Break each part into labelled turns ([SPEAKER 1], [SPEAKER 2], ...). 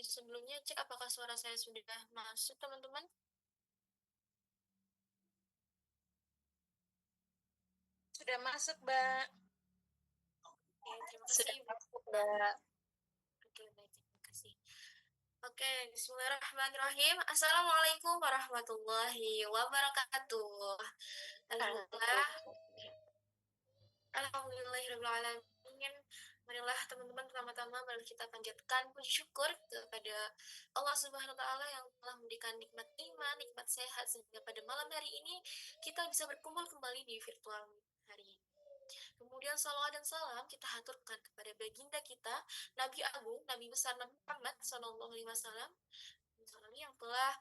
[SPEAKER 1] sebelumnya cek apakah suara saya sudah masuk, teman-teman.
[SPEAKER 2] Sudah masuk, Mbak.
[SPEAKER 1] Oke, terima
[SPEAKER 2] Sudah
[SPEAKER 1] kasih.
[SPEAKER 2] masuk, Mbak.
[SPEAKER 1] Oke, baik, terima kasih. Oke, bismillahirrahmanirrahim. Assalamualaikum warahmatullahi wabarakatuh. Alhamdulillah, alhamdulillahirrahmanirrahim. Marilah teman-teman, pertama-tama mari kita panjatkan puji syukur kepada Allah Subhanahu wa taala yang telah memberikan nikmat iman, nikmat sehat sehingga pada malam hari ini kita bisa berkumpul kembali di virtual hari ini. Kemudian salawat dan salam kita haturkan kepada baginda kita, Nabi Agung, Nabi besar Nabi Muhammad Sallallahu Alaihi Wasallam, yang telah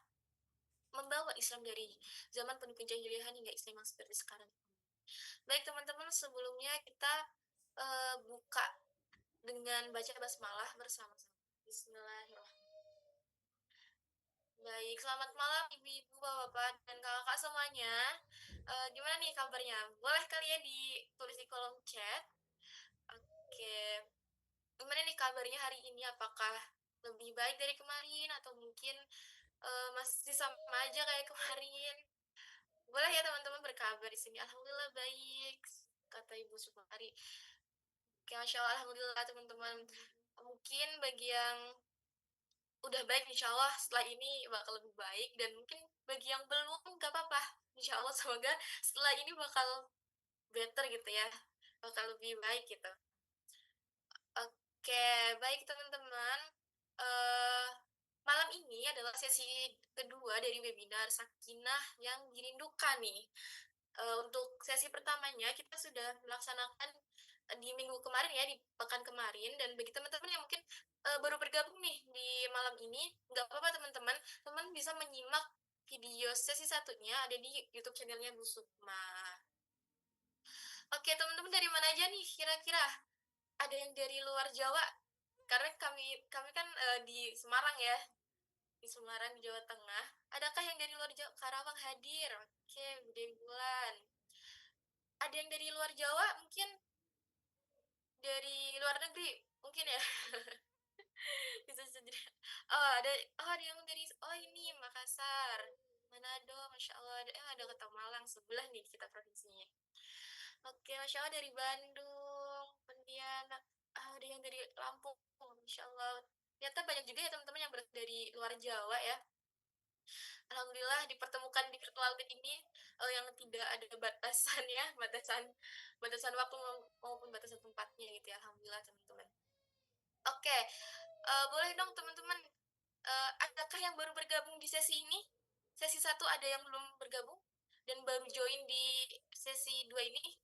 [SPEAKER 1] membawa Islam dari zaman penuh penjajalihan hingga Islam yang seperti sekarang. Baik teman-teman, sebelumnya kita buka dengan baca basmalah bersama-sama. Bismillahirrahmanirrahim. Baik, selamat malam ibu-ibu, bapak-bapak, dan kakak semuanya. Gimana nih kabarnya? Boleh kali ya ditulis di kolom chat. Oke, gimana nih kabarnya hari ini? Apakah lebih baik dari kemarin atau mungkin masih sama aja kayak kemarin? Boleh ya teman-teman berkabar di sini. Alhamdulillah baik, kata Ibu Sukmari. Oke, Masya Allah, Alhamdulillah teman-teman. Mungkin bagi yang udah baik, insya Allah setelah ini bakal lebih baik. Dan mungkin bagi yang belum, nggak apa-apa. Insya Allah semoga setelah ini bakal better gitu ya. Bakal lebih baik gitu. Oke, baik teman-teman. Malam ini adalah sesi kedua dari webinar Sakinah yang dirindukan nih. Untuk sesi pertamanya kita sudah melaksanakan di minggu kemarin ya, di pekan kemarin. Dan bagi teman-teman yang mungkin baru bergabung nih di malam ini, nggak apa-apa teman-teman, teman bisa menyimak video sesi satunya ada di YouTube channelnya Bu Sukma. Oke teman-teman, dari mana aja nih kira-kira? Ada yang dari luar Jawa? Karena kami kan di Semarang ya, di Semarang, di Jawa Tengah. Adakah yang dari luar Jawa? Karawang hadir. Oke, Bude Bulan. Ada yang dari luar Jawa, mungkin dari luar negeri, mungkin ya. Bisa sendiri. Oh ada yang dari, oh ini Makassar, Manado, Masya Allah. Ada Kota Malang, sebelah nih kita provinsinya. Oke, Masya Allah, dari Bandung, Pontianak. Ada yang dari Lampung, Masya Allah. Ternyata banyak juga ya teman-teman yang dari luar Jawa ya. Alhamdulillah dipertemukan di virtual meet ini yang tidak ada batasan ya, batasan waktu maupun batasan tempatnya gitu ya. Alhamdulillah teman-teman. Oke, boleh dong teman-teman, adakah yang baru bergabung di sesi ini? Sesi 1 ada yang belum bergabung dan baru join di sesi 2 ini?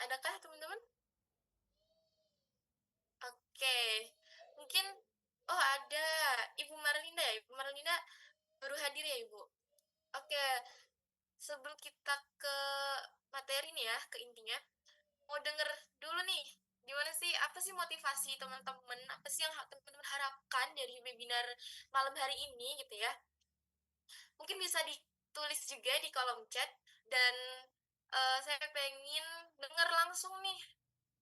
[SPEAKER 1] Adakah teman-teman? Oke, mungkin, oh ada Ibu Marlinda ya, Ibu Marlinda baru hadir ya Ibu? Oke, sebelum kita ke materi nih ya, ke intinya, mau denger dulu nih, gimana sih, apa sih motivasi teman-teman, apa sih yang teman-teman harapkan dari webinar malam hari ini gitu ya. Mungkin bisa ditulis juga di kolom chat, dan saya pengen denger langsung nih.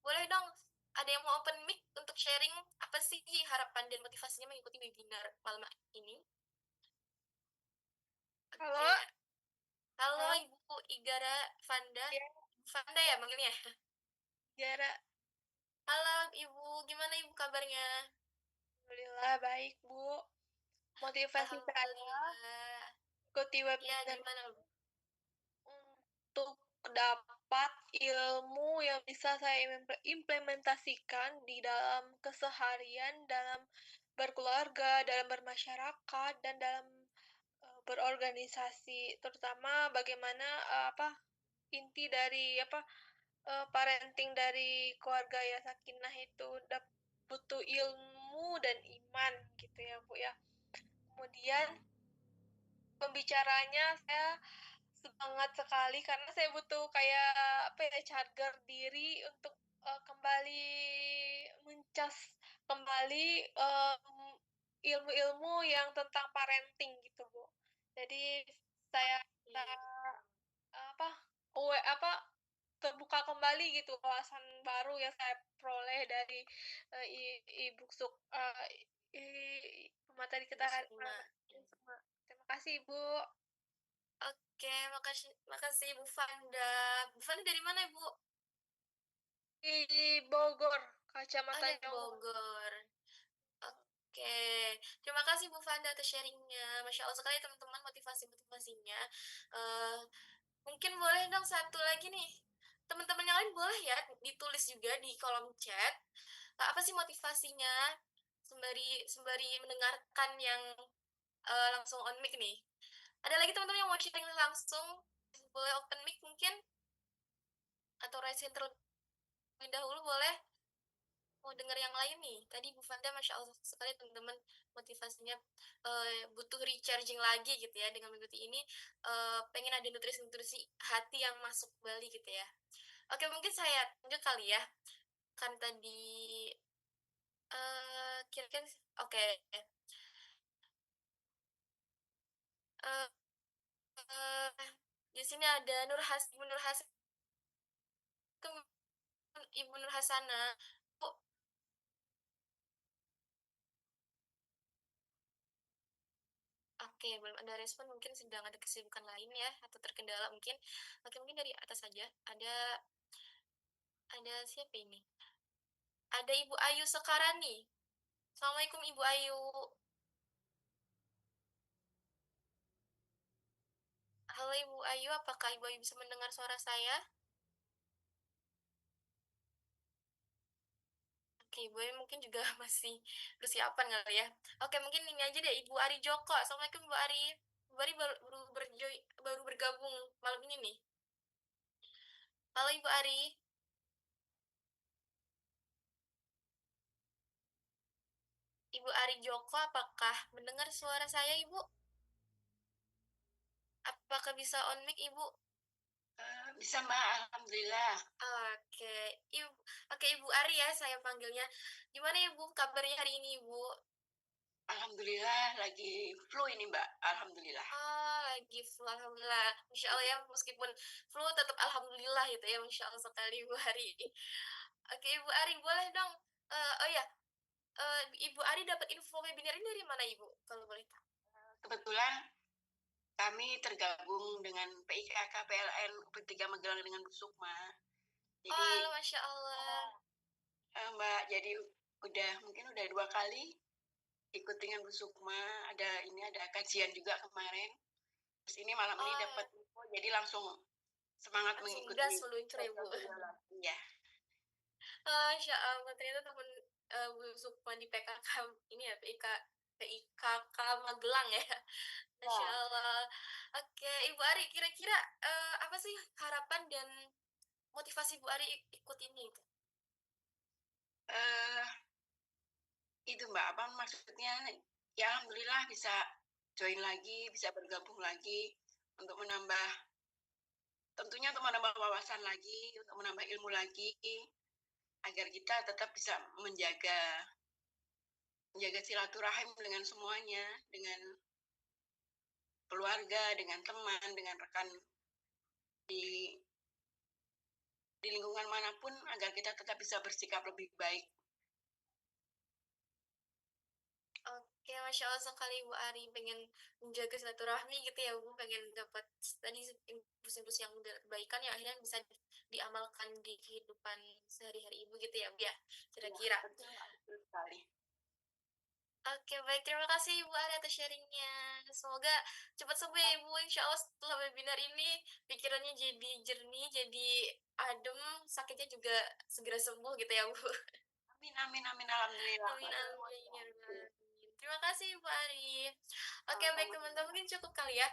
[SPEAKER 1] Boleh dong, ada yang mau open mic untuk sharing apa sih harapan dan motivasinya mengikuti webinar malam ini?
[SPEAKER 2] Halo,
[SPEAKER 1] Oke, halo
[SPEAKER 2] halo,
[SPEAKER 1] Ibu Igara Fanda,
[SPEAKER 2] ya,
[SPEAKER 1] Fanda ya manggilnya?
[SPEAKER 2] Jara.
[SPEAKER 1] Halo Ibu, gimana Ibu kabarnya?
[SPEAKER 2] Alhamdulillah baik, Bu. Motivasi saya
[SPEAKER 1] Alhamdulillah.
[SPEAKER 2] ikuti
[SPEAKER 1] Ya,
[SPEAKER 2] webinar
[SPEAKER 1] gimana Bu?
[SPEAKER 2] untuk dapat ilmu yang bisa saya implementasikan di dalam keseharian, dalam berkeluarga, dalam bermasyarakat, dan dalam berorganisasi, terutama bagaimana inti dari parenting dari keluarga ya sakinah itu butuh ilmu dan iman gitu ya Bu ya. Kemudian pembicaranya saya semangat sekali karena saya butuh kayak charger diri untuk kembali mencas kembali ilmu-ilmu yang tentang parenting gitu Bu. Jadi saya
[SPEAKER 1] Iya.
[SPEAKER 2] apa apa terbuka kembali gitu wawasan baru yang saya peroleh dari ibu Materi kita
[SPEAKER 1] Bu
[SPEAKER 2] hari
[SPEAKER 1] Sukma.
[SPEAKER 2] terima kasih Ibu.
[SPEAKER 1] Oke, makasih makasih Bu Fanda. Bu Fanda dari mana, Ibu?
[SPEAKER 2] Di Bogor,
[SPEAKER 1] Oh,
[SPEAKER 2] Kacamata
[SPEAKER 1] dari
[SPEAKER 2] Nyongol.
[SPEAKER 1] Bogor. Oke, terima kasih Bu Fanda atas sharingnya. Masya Allah sekali teman-teman motivasi-motivasinya. Eh, mungkin boleh dong satu lagi nih. Teman-teman yang lain boleh ya ditulis juga di kolom chat. Apa sih motivasinya? Sembari sembari mendengarkan yang langsung on mic nih. Ada lagi teman-teman yang mau sharing langsung? Boleh open mic mungkin? Atau raise hand terlebih dahulu boleh? Mau dengar yang lain nih. Tadi Bu Fanda Masya Allah sekali teman-teman motivasinya butuh recharging lagi gitu ya dengan mengikuti ini pengen ada nutrisi-nutrisi hati yang masuk kembali gitu ya. Oke mungkin saya lanjut kali ya. Kan tadi kira-kira oke. Uh, di sini ada Ibu Nur Hasan, Ibu Nur Hasana. Bu, oke, belum ada respon, mungkin sedang ada kesibukan lain ya, atau terkendala mungkin. Oke, mungkin dari atas saja. Ada siapa ini? Ada Ibu Ayu Sekarani. Assalamualaikum Ibu Ayu. Halo Ibu Ayu, apakah Ibu Ayu bisa mendengar suara saya? Oke, Ibu Ayu mungkin juga masih persiapan kali ya. Oke, mungkin ini aja deh Ibu Ari Joko. Assalamualaikum Ibu Ari. Ibu Ari baru bergabung malam ini nih. Halo Ibu Ari. Ibu Ari Joko, apakah mendengar suara saya Ibu? Apakah bisa on mic Ibu?
[SPEAKER 3] Bisa Mbak, alhamdulillah.
[SPEAKER 1] Oke, oke Ibu Ari ya saya panggilnya. Gimana Ibu kabarnya hari ini Ibu?
[SPEAKER 3] Alhamdulillah lagi flu ini Mbak, alhamdulillah.
[SPEAKER 1] Oh, lagi flu, alhamdulillah. Masya Allah ya, meskipun flu tetap alhamdulillah gitu ya, Masya Allah sekali Ibu Ari. Oke Ibu Ari, boleh dong. Oh ya, Ibu Ari dapat info webinar ini dari mana Ibu? Kalau boleh tahu.
[SPEAKER 3] Kebetulan kami tergabung dengan PIKK PLN UP3 Magelang dengan Bu Sukma. Jadi,
[SPEAKER 1] Oh, Masya Allah.
[SPEAKER 3] Mbak, jadi mungkin udah 2 kali ikut dengan Bu Sukma. Ada kajian juga kemarin. Terus ini malam ini dapat info, jadi langsung semangat
[SPEAKER 1] langsung
[SPEAKER 3] mengikuti
[SPEAKER 1] gas meluncur ya Bu.
[SPEAKER 3] Iya.
[SPEAKER 1] Masya Allah, ternyata teman Bu Sukma di PKK ini ya, PIKK Magelang ya. Masya Allah. Oke, Ibu Ari, kira-kira apa sih harapan dan motivasi Bu Ari ikut ini?
[SPEAKER 3] Eh, itu Mbak, apa maksudnya? Ya alhamdulillah bisa join lagi, bisa bergabung lagi untuk tentunya untuk menambah wawasan lagi, untuk menambah ilmu lagi, agar kita tetap bisa menjaga silaturahim dengan semuanya, dengan keluarga, dengan teman, dengan rekan di lingkungan manapun, agar kita tetap bisa bersikap lebih baik.
[SPEAKER 1] Oke, Masya Allah sekali Bu Ari pengen menjaga silaturahmi gitu ya Bu, pengen dapat tadi impuls-impuls yang kebaikan yang akhirnya bisa diamalkan di kehidupan sehari-hari Ibu gitu ya Bu ya, kira-kira.
[SPEAKER 3] Betul sekali.
[SPEAKER 1] Oke, baik. Terima kasih Ibu Ari atas sharingnya. Semoga cepat sembuh ya Ibu. Insya Allah setelah webinar ini pikirannya jadi jernih, jadi adem, sakitnya juga segera sembuh gitu ya Bu.
[SPEAKER 3] Amin, amin, amin, alhamdulillah.
[SPEAKER 1] Amin, amin. Ya Rabbal Alamin. Terima kasih Ibu Ari. Oke, baik teman-teman, mungkin cukup kali ya.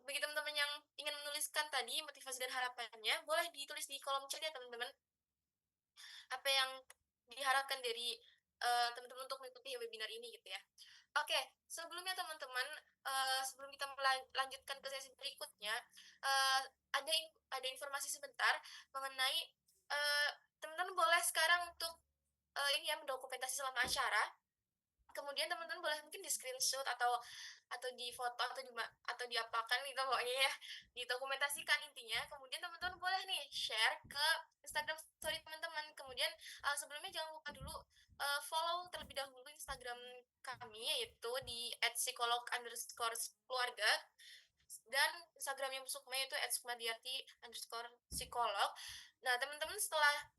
[SPEAKER 1] Bagi teman-teman yang ingin menuliskan tadi motivasi dan harapannya, boleh ditulis di kolom chat ya teman-teman. Apa yang diharapkan dari teman-teman untuk mengikuti webinar ini gitu ya. Oke, sebelumnya teman-teman, sebelum kita melanjutkan ke sesi berikutnya, uh, ada informasi sebentar mengenai teman-teman boleh sekarang untuk ini ya mendokumentasi selama acara. Kemudian teman-teman boleh mungkin di screenshot atau di foto atau diapakan gitu pokoknya ya didokumentasikan intinya. Kemudian teman-teman boleh nih share ke Instagram story teman-teman. Kemudian sebelumnya jangan lupa dulu follow terlebih dahulu Instagram kami, yaitu di @psikolog_keluarga, dan Instagramnya Bu Sukma yaitu @sukmadiarti_psikolog. Nah, teman-teman setelah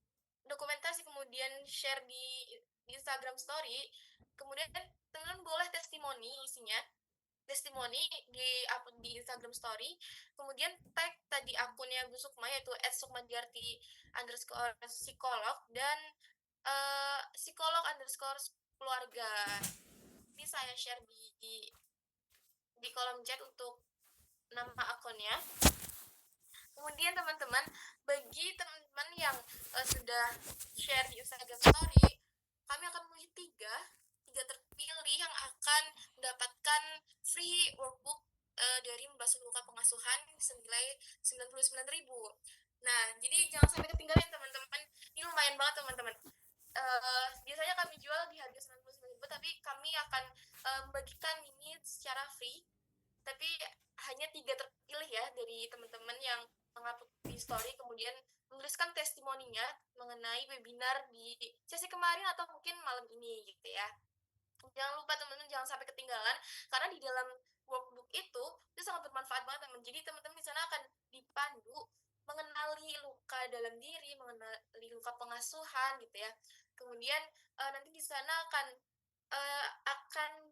[SPEAKER 1] dokumentasi kemudian share di Instagram story, kemudian teman-teman boleh testimoni isinya, testimoni di Instagram story, kemudian tag tadi akunnya Bu Sukma yaitu @sukmadiarti_psikolog dan psikolog_keluarga. Ini saya share di kolom chat untuk nama akunnya. Kemudian teman-teman, bagi teman-teman yang sudah share di Instagram story, kami akan memilih tiga terpilih yang akan mendapatkan free workbook dari Membasuh Luka Pengasuhan senilai 99.000. Nah, jadi jangan sampai ketinggalan teman-teman. Ini lumayan banget teman-teman. Biasanya kami jual di harga 99.000, tapi kami akan membagikan ini secara free. Tapi hanya tiga terpilih ya dari teman-teman yang mengupload di story, kemudian menuliskan testimoninya mengenai webinar di sesi kemarin atau mungkin malam ini gitu ya. Jangan lupa teman-teman, jangan sampai ketinggalan, karena di dalam workbook itu sangat bermanfaat banget teman. Jadi teman-teman di sana akan dipandu mengenali luka dalam diri, mengenali luka pengasuhan gitu ya. Kemudian nanti di sana akan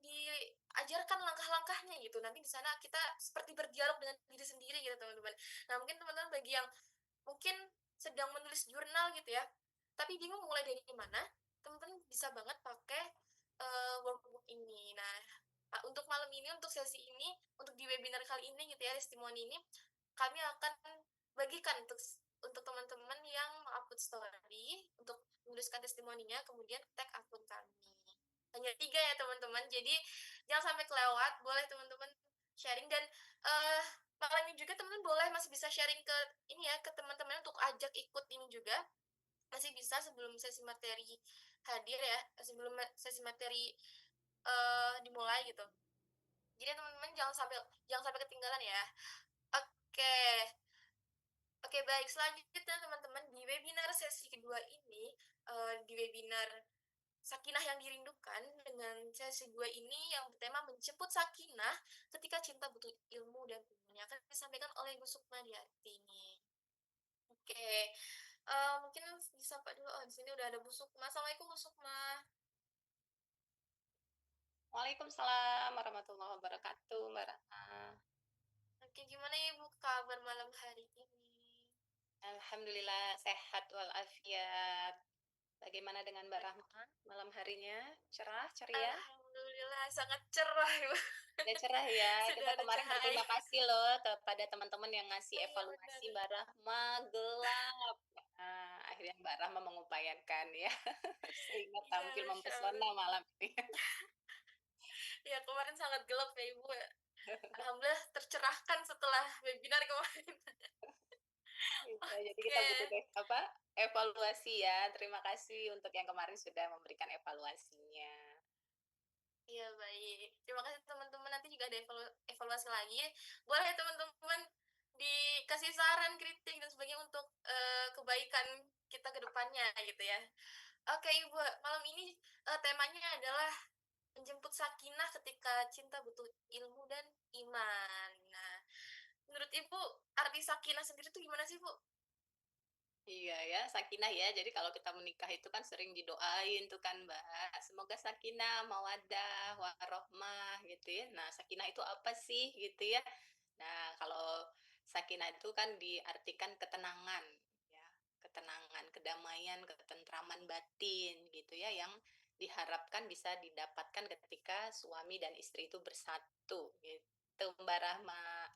[SPEAKER 1] diajarkan langkah-langkahnya gitu. Nanti di sana kita seperti berdialog dengan diri sendiri gitu teman-teman. Nah, mungkin teman-teman bagi yang mungkin sedang menulis jurnal gitu ya, tapi bingung mulai dari mana, teman-teman bisa banget pakai workbook ini. Nah, untuk malam ini, untuk sesi ini, untuk di webinar kali ini gitu ya, testimoni ini, kami akan bagikan untuk teman-teman yang mengupload story untuk menuliskan testimoninya, kemudian tag akun kami. Hanya tiga ya teman-teman, jadi jangan sampai kelewat. Boleh teman-teman sharing, dan malam ini juga teman-teman boleh masih bisa sharing ke ini ya, ke teman-teman untuk ajak ikut ini juga, masih bisa sebelum sesi materi hadir ya, sebelum sesi materi dimulai gitu. Jadi teman-teman jangan sampai ketinggalan ya. Oke. Oke, baik. Selanjutnya teman-teman, di webinar sesi kedua ini, di webinar Sakinah yang Dirindukan, dengan sesi 2 ini yang bertema menjemput sakinah ketika cinta butuh ilmu dan iman, akan disampaikan oleh Bu Sukma Diarti nih. Oke, mungkin disapa dulu. Oh, di sini udah ada Bu Sukma. Assalamualaikum Bu Sukma.
[SPEAKER 4] Waalaikumsalam warahmatullahi wabarakatuh, Mbak Rahma.
[SPEAKER 1] Oke, gimana Ibu kabar malam hari ini?
[SPEAKER 4] Alhamdulillah sehat walafiat. Bagaimana dengan Mbak Rahma malam harinya? Cerah, ceria?
[SPEAKER 1] Alhamdulillah sangat cerah Ibu.
[SPEAKER 4] Udah cerah ya.
[SPEAKER 1] Sudah
[SPEAKER 4] Kita
[SPEAKER 1] ada
[SPEAKER 4] kemarin
[SPEAKER 1] cahaya.
[SPEAKER 4] berterima kasih loh kepada teman-teman yang ngasih
[SPEAKER 1] Iya,
[SPEAKER 4] evaluasi
[SPEAKER 1] benar.
[SPEAKER 4] Mbak Rahma gelap. Nah, akhirnya Mbak Rahma mengupayakan ya, sehingga
[SPEAKER 1] Iya,
[SPEAKER 4] tampil
[SPEAKER 1] Masya Allah.
[SPEAKER 4] mempesona malam ini.
[SPEAKER 1] Ya, kemarin sangat gelap ya Ibu. Alhamdulillah tercerahkan setelah webinar kemarin.
[SPEAKER 4] Gitu. Jadi kita butuh
[SPEAKER 1] Oke.
[SPEAKER 4] evaluasi ya. Terima kasih untuk yang kemarin sudah memberikan evaluasinya.
[SPEAKER 1] Iya, baik. Terima kasih teman-teman. Nanti juga ada evaluasi lagi. Boleh teman-teman dikasih saran, kritik, dan sebagainya untuk kebaikan kita ke depannya gitu ya. Oke, Ibu. Malam ini temanya adalah menjemput sakinah ketika cinta butuh ilmu dan iman. Nah, menurut Ibu, arti sakinah sendiri itu gimana sih, Bu?
[SPEAKER 4] Iya ya, sakinah ya. Jadi kalau kita menikah itu kan sering didoain tuh kan, Mbak. Semoga sakinah, mawaddah, warohmah gitu ya. Nah, sakinah itu apa sih gitu ya? Nah, kalau sakinah itu kan diartikan ketenangan ya. Ketenangan, kedamaian, ketentraman batin gitu ya, yang diharapkan bisa didapatkan ketika suami dan istri itu bersatu gitu, Mbak Rahma.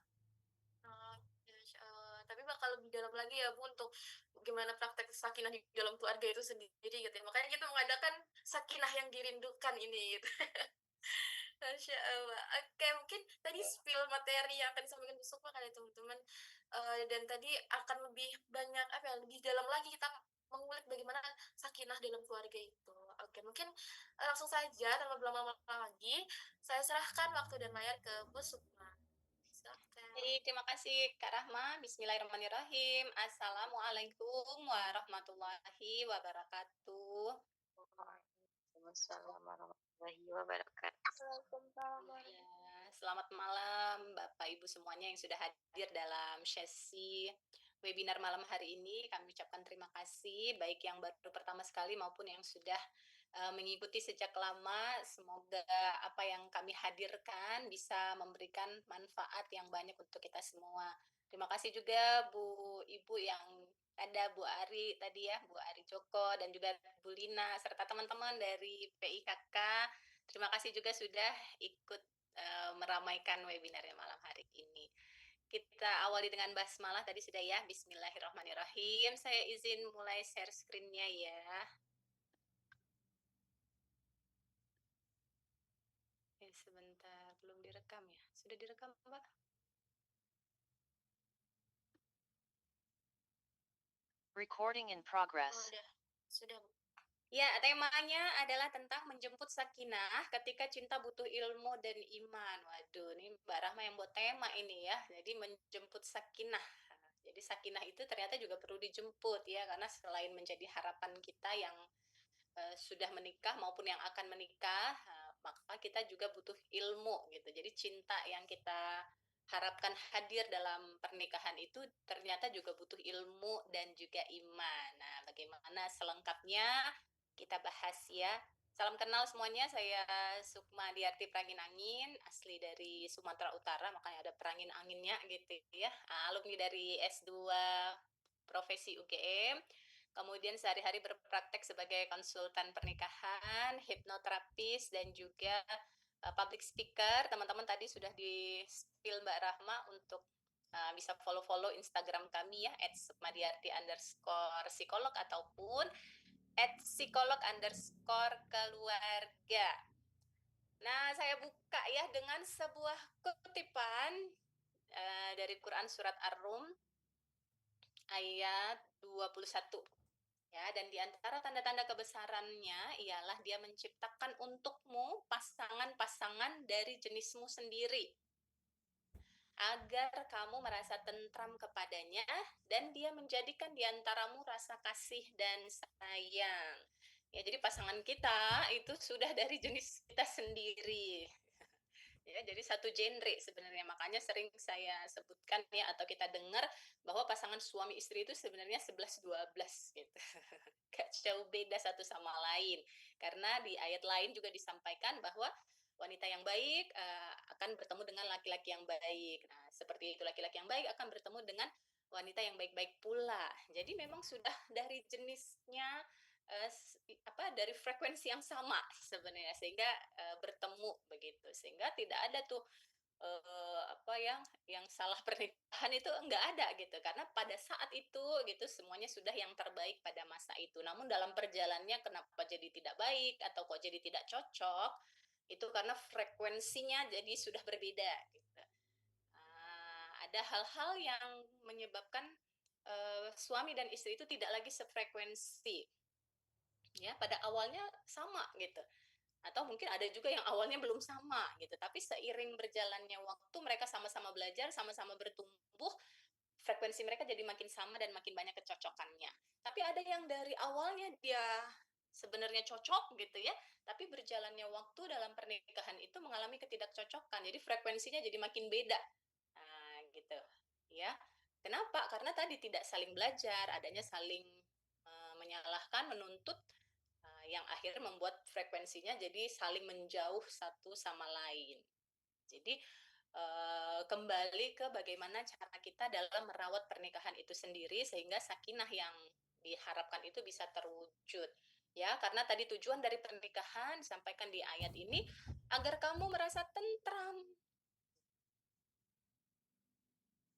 [SPEAKER 1] Oke, Masya Allah. Tapi bakal lebih dalam lagi ya Bu untuk gimana praktek sakinah di dalam keluarga itu sendiri gitu ya. Makanya kita mengadakan sakinah yang dirindukan ini gitu. Masya Allah. Oke, mungkin tadi spill materi yang akan disampaikan Bu Sukma kali ya teman-teman. Dan tadi akan lebih banyak apa ya, lebih dalam lagi kita mengulik bagaimana sakinah dalam keluarga itu. Oke, mungkin langsung saja tanpa berlama-lama lagi, saya serahkan waktu dan layar ke Bu Sukma. Silakan.
[SPEAKER 4] Baik, terima kasih Kak Rahma. Bismillahirrahmanirrahim. Assalamualaikum warahmatullahi wabarakatuh.
[SPEAKER 5] Waalaikumsalam warahmatullahi wabarakatuh.
[SPEAKER 2] Waalaikumsalam
[SPEAKER 4] Ya, selamat malam Bapak Ibu semuanya yang sudah hadir dalam sesi webinar malam hari ini. Kami ucapkan terima kasih baik yang baru pertama sekali maupun yang sudah mengikuti sejak lama. Semoga apa yang kami hadirkan bisa memberikan manfaat yang banyak untuk kita semua. Terima kasih juga Bu Ibu yang ada Bu Ari tadi ya, Bu Ari Joko dan juga Bu Lina serta teman-teman dari PIKK. Terima kasih juga sudah ikut meramaikan webinarnya malam hari ini. Kita awali dengan basmalah tadi sudah ya. Bismillahirrahmanirrahim. Saya izin mulai share screen-nya ya. Sebentar, belum direkam ya? Sudah direkam, Mbak?
[SPEAKER 5] Recording in progress.
[SPEAKER 1] Sudah.
[SPEAKER 4] Ya, temanya adalah tentang menjemput sakinah ketika cinta butuh ilmu dan iman. Waduh, ini Mbak Rahma yang buat tema ini ya. Jadi menjemput sakinah. Jadi sakinah itu ternyata juga perlu dijemput ya, karena selain menjadi harapan kita yang sudah menikah maupun yang akan menikah, maka kita juga butuh ilmu gitu. Jadi cinta yang kita harapkan hadir dalam pernikahan itu ternyata juga butuh ilmu dan juga iman. Nah, bagaimana selengkapnya kita bahas ya. Salam kenal semuanya, saya Sukma Diarti Perangin Angin, asli dari Sumatera Utara, makanya ada perangin anginnya gitu ya. Alumni dari S2 Profesi UGM. Kemudian sehari-hari berpraktek sebagai konsultan pernikahan, hipnoterapis, dan juga public speaker. Teman-teman tadi sudah di-spill Mbak Rahma untuk bisa follow-follow Instagram kami ya, @sukmadiarti_psikolog ataupun @psikolog_keluarga. Nah, saya buka ya dengan sebuah kutipan dari Quran Surat Ar-Rum ayat 21. Ya, dan di antara tanda-tanda kebesarannya ialah dia menciptakan untukmu pasangan-pasangan dari jenismu sendiri agar kamu merasa tentram kepadanya dan dia menjadikan di antaramu rasa kasih dan sayang. Ya, jadi pasangan kita itu sudah dari jenis kita sendiri. Ya, jadi satu genre sebenarnya, makanya sering saya sebutkan ya atau kita dengar bahwa pasangan suami istri itu sebenarnya 11-12 gitu. Gak jauh beda satu sama lain. Karena di ayat lain juga disampaikan bahwa wanita yang baik akan bertemu dengan laki-laki yang baik. Nah, seperti itu laki-laki yang baik akan bertemu dengan wanita yang baik-baik pula. Jadi memang sudah dari jenisnya dari frekuensi yang sama sebenarnya sehingga bertemu begitu sehingga tidak ada tuh yang salah pernikahan itu enggak ada gitu karena pada saat itu gitu semuanya sudah yang terbaik pada masa itu. Namun dalam perjalanannya kenapa jadi tidak baik atau kok jadi tidak cocok itu karena frekuensinya jadi sudah berbeda gitu. Ada hal-hal yang menyebabkan suami dan istri itu tidak lagi sefrekuensi ya pada awalnya sama gitu atau mungkin ada juga yang awalnya belum sama gitu tapi seiring berjalannya waktu mereka sama-sama belajar sama-sama bertumbuh frekuensi mereka jadi makin sama dan makin banyak kecocokannya tapi ada yang dari awalnya dia sebenarnya cocok gitu ya tapi berjalannya waktu dalam pernikahan itu mengalami ketidakcocokan jadi frekuensinya jadi makin beda gitu ya kenapa karena tadi tidak saling belajar adanya saling menyalahkan menuntut yang akhirnya membuat frekuensinya jadi saling menjauh satu sama lain. Jadi kembali ke bagaimana cara kita dalam merawat pernikahan itu sendiri sehingga sakinah yang diharapkan itu bisa terwujud. Ya, karena tadi tujuan dari pernikahan disampaikan di ayat ini agar kamu merasa tentram.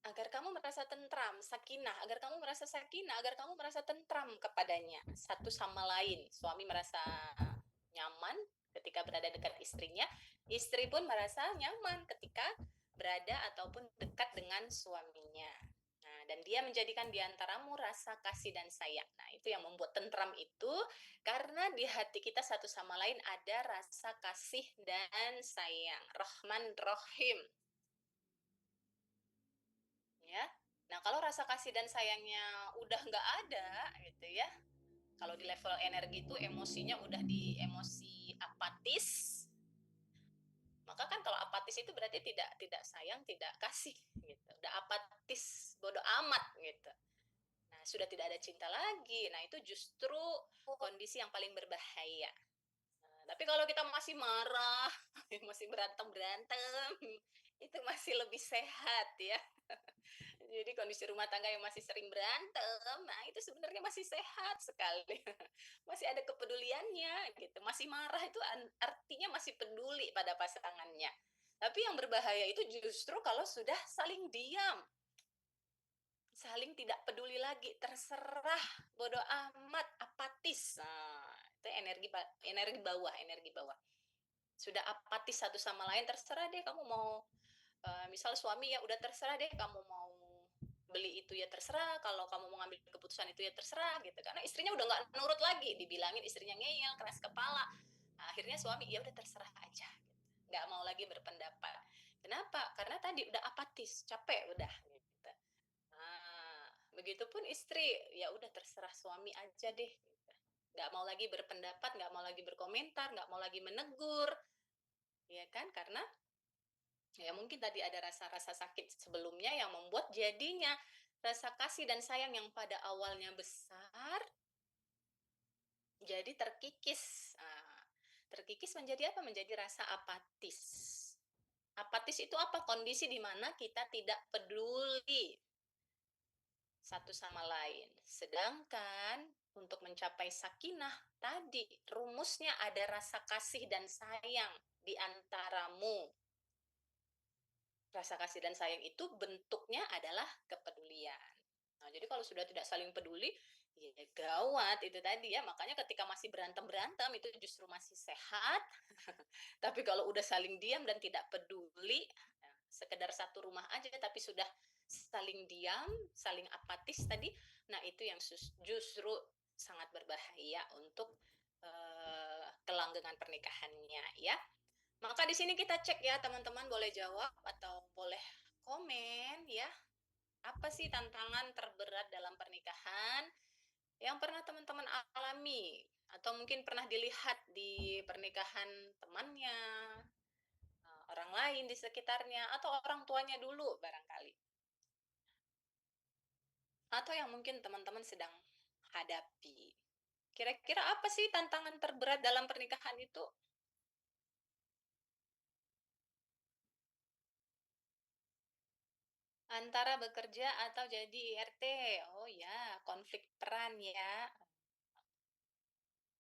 [SPEAKER 4] Agar kamu merasa tentram, sakinah, agar kamu merasa sakinah, agar kamu merasa tentram kepadanya satu sama lain. Suami merasa nyaman ketika berada dekat istrinya, istri pun merasa nyaman ketika berada ataupun dekat dengan suaminya. Nah, dan dia menjadikan di antaramu rasa kasih dan sayang. Nah, itu yang membuat tentram itu karena di hati kita satu sama lain ada rasa kasih dan sayang. Rahman Rahim. Ya. Nah, kalau rasa kasih dan sayangnya udah nggak ada gitu ya, Kalau di level energi itu emosinya udah di emosi apatis, maka kan kalau apatis itu berarti tidak sayang, tidak kasih gitu. Udah apatis, bodoh amat gitu. Nah, sudah tidak ada cinta lagi. Nah, itu justru kondisi yang paling berbahaya. Nah, tapi kalau kita masih marah, masih berantem-berantem, itu masih lebih sehat ya. Jadi kondisi rumah tangga yang masih sering berantem, nah itu sebenarnya masih sehat sekali. Masih ada kepeduliannya gitu. Masih marah itu artinya masih peduli pada pasangannya. Tapi yang berbahaya itu justru kalau sudah saling diam, saling tidak peduli lagi, terserah, bodoh amat, apatis. Nah, itu energi bawah. Sudah apatis satu sama lain, terserah deh kamu mau misal suami ya udah terserah deh kamu mau beli itu ya terserah, kalau kamu mau ngambil keputusan itu ya terserah gitu. Karena istrinya udah nggak nurut lagi, dibilangin istrinya ngeyel, keras kepala. Nah, akhirnya suami ya udah terserah aja, gitu. Nggak mau lagi berpendapat. Kenapa? Karena tadi udah apatis, capek udah. Gitu. Nah, begitupun istri, ya udah terserah suami aja deh. Gitu. Nggak mau lagi berpendapat, nggak mau lagi berkomentar, nggak mau lagi menegur, ya kan? Karena ya mungkin tadi ada rasa-rasa sakit sebelumnya yang membuat jadinya rasa kasih dan sayang yang pada awalnya besar jadi terkikis. Nah, terkikis menjadi apa? Menjadi rasa apatis. Apatis itu apa? Kondisi di mana kita tidak peduli satu sama lain. Sedangkan untuk mencapai sakinah tadi rumusnya ada rasa kasih dan sayang di antaramu. Rasa kasih dan sayang itu bentuknya adalah kepedulian. Nah, jadi kalau sudah tidak saling peduli, ya gawat itu tadi ya. Makanya ketika masih berantem-berantem itu justru masih sehat. Tapi kalau udah saling diam dan tidak peduli, nah, sekedar satu rumah aja tapi sudah saling diam, saling apatis tadi, nah itu yang justru sangat berbahaya untuk kelanggengan pernikahannya ya. Maka di sini kita cek ya, teman-teman boleh jawab atau boleh komen ya. Apa sih tantangan terberat dalam pernikahan yang pernah teman-teman alami atau mungkin pernah dilihat di pernikahan temannya, orang lain di sekitarnya atau orang tuanya dulu barangkali. Atau yang mungkin teman-teman sedang hadapi. Kira-kira apa sih tantangan terberat dalam pernikahan itu? Antara bekerja atau jadi IRT. Oh ya, konflik peran ya.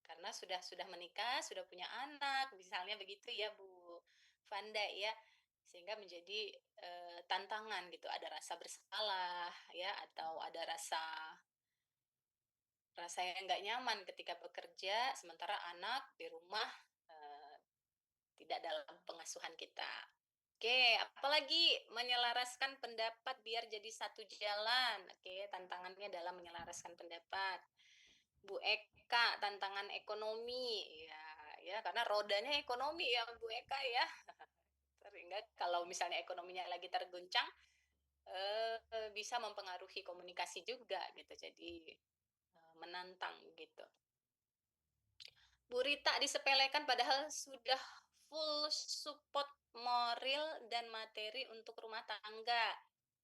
[SPEAKER 4] Karena sudah menikah, sudah punya anak, misalnya begitu ya Bu Vanda ya. Sehingga menjadi tantangan gitu, ada rasa bersalah ya atau ada rasa yang nggak nyaman ketika bekerja sementara anak di rumah eh, tidak dalam pengasuhan kita. Oke, apalagi menyelaraskan pendapat biar jadi satu jalan. Oke, tantangannya dalam menyelaraskan pendapat. Bu Eka, tantangan ekonomi. Ya, ya karena rodanya ekonomi ya Bu Eka ya. Sehingga kalau misalnya ekonominya lagi terguncang, bisa mempengaruhi komunikasi juga gitu. Jadi menantang gitu. Bu Rita disepelekan padahal sudah full support moral dan materi untuk rumah tangga.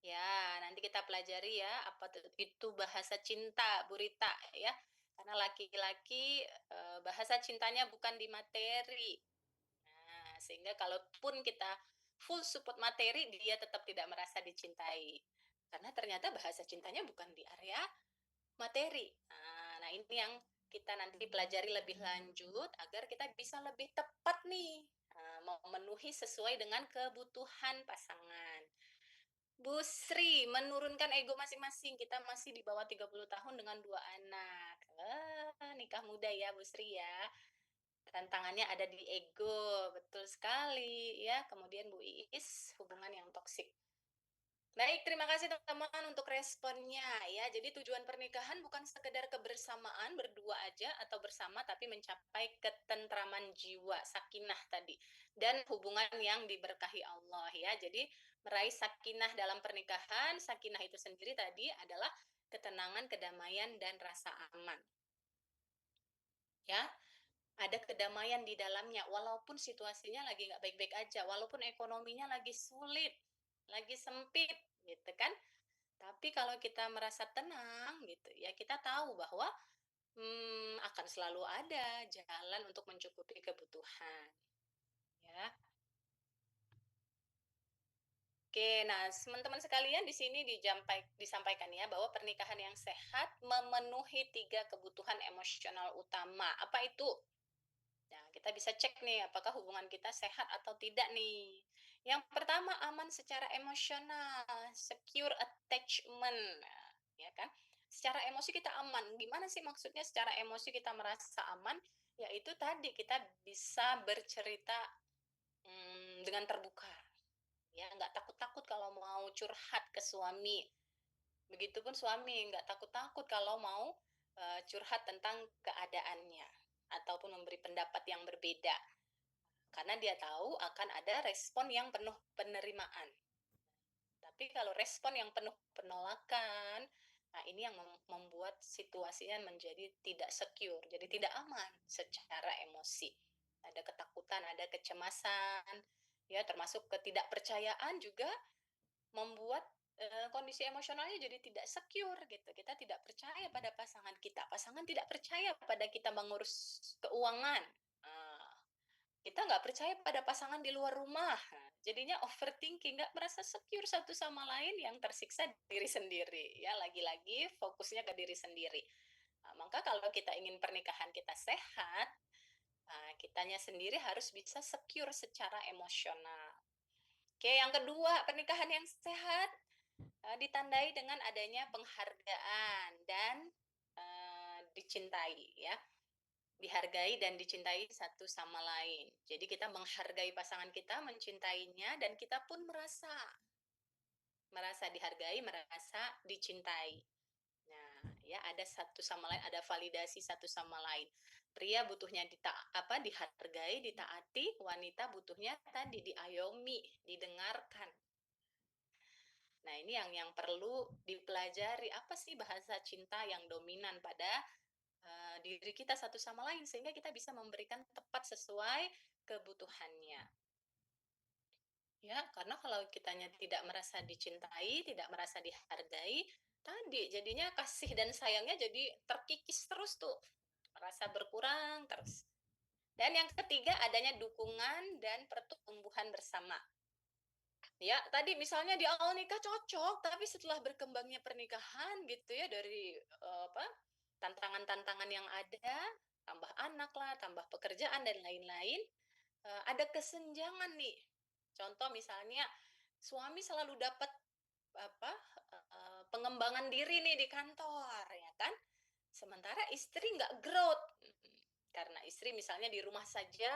[SPEAKER 4] Ya, nanti kita pelajari ya apa itu bahasa cinta, Bu Rita ya. Karena laki-laki bahasa cintanya bukan di materi. Nah, sehingga kalaupun kita full support materi, dia tetap tidak merasa dicintai. Karena ternyata bahasa cintanya bukan di area materi. Nah, ini yang kita nanti pelajari lebih lanjut agar kita bisa lebih tepat nih memenuhi sesuai dengan kebutuhan pasangan. Bu Sri, menurunkan ego masing-masing. Kita masih di bawah 30 tahun dengan 2 anak. Nikah muda ya Bu Sri ya. Tantangannya ada di ego, betul sekali ya. Kemudian Bu Iis, hubungan yang toksik. Baik, terima kasih teman-teman untuk responnya ya. Jadi tujuan pernikahan bukan sekedar kebersamaan berdua aja atau bersama, tapi mencapai ketentraman jiwa, sakinah tadi. Dan hubungan yang diberkahi Allah ya. Jadi meraih sakinah dalam pernikahan, sakinah itu sendiri tadi adalah ketenangan, kedamaian, dan rasa aman. ya. Ada kedamaian di dalamnya, walaupun situasinya lagi nggak baik-baik aja, walaupun ekonominya lagi sulit, lagi sempit, gitu kan. Tapi kalau kita merasa tenang, gitu ya, kita tahu bahwa akan selalu ada jalan untuk mencukupi kebutuhan, ya. Oke, nah teman-teman sekalian di sini disampaikan ya bahwa pernikahan yang sehat memenuhi 3 kebutuhan emosional utama. Apa itu? Nah, kita bisa cek nih apakah hubungan kita sehat atau tidak nih. Yang pertama aman secara emosional, secure attachment, nah, ya kan? Secara emosi kita aman. Gimana sih maksudnya secara emosi kita merasa aman? Yaitu tadi kita bisa bercerita dengan terbuka. Ya, nggak takut-takut kalau mau curhat ke suami. Begitupun suami nggak takut-takut kalau mau curhat tentang keadaannya ataupun memberi pendapat yang berbeda. Karena dia tahu akan ada respon yang penuh penerimaan. Tapi kalau respon yang penuh penolakan, nah ini yang membuat situasinya menjadi tidak secure, jadi tidak aman secara emosi. Ada ketakutan, ada kecemasan, ya termasuk ketidakpercayaan juga membuat kondisi emosionalnya jadi tidak secure gitu. Kita tidak percaya pada pasangan kita. Pasangan tidak percaya pada kita mengurus keuangan. Kita nggak percaya pada pasangan di luar rumah. Jadinya overthinking, nggak merasa secure satu sama lain, yang tersiksa diri sendiri. Ya, lagi-lagi fokusnya ke diri sendiri. Nah, maka kalau kita ingin pernikahan kita sehat, kitanya sendiri harus bisa secure secara emosional. Oke, yang kedua, pernikahan yang sehat ditandai dengan adanya penghargaan dan dicintai, ya. Dihargai dan dicintai satu sama lain. Jadi kita menghargai pasangan kita, mencintainya, dan kita pun merasa dihargai, merasa dicintai. Nah, ya ada satu sama lain, ada validasi satu sama lain. Pria butuhnya dihargai, ditaati, wanita butuhnya tadi diayomi, didengarkan. Nah, ini yang perlu dipelajari, apa sih bahasa cinta yang dominan pada diri kita satu sama lain, sehingga kita bisa memberikan tepat sesuai kebutuhannya. Ya, karena kalau kitanya tidak merasa dicintai, tidak merasa dihargai, tadi jadinya kasih dan sayangnya jadi terkikis terus tuh, merasa berkurang terus. Dan yang ketiga, adanya dukungan dan pertumbuhan bersama. Ya, tadi misalnya di awal nikah cocok, tapi setelah berkembangnya pernikahan gitu ya, dari tantangan-tantangan yang ada, tambah anak lah, tambah pekerjaan dan lain-lain, ada kesenjangan nih. Contoh misalnya suami selalu dapat pengembangan diri nih di kantor, ya kan? Sementara istri nggak growth, karena istri misalnya di rumah saja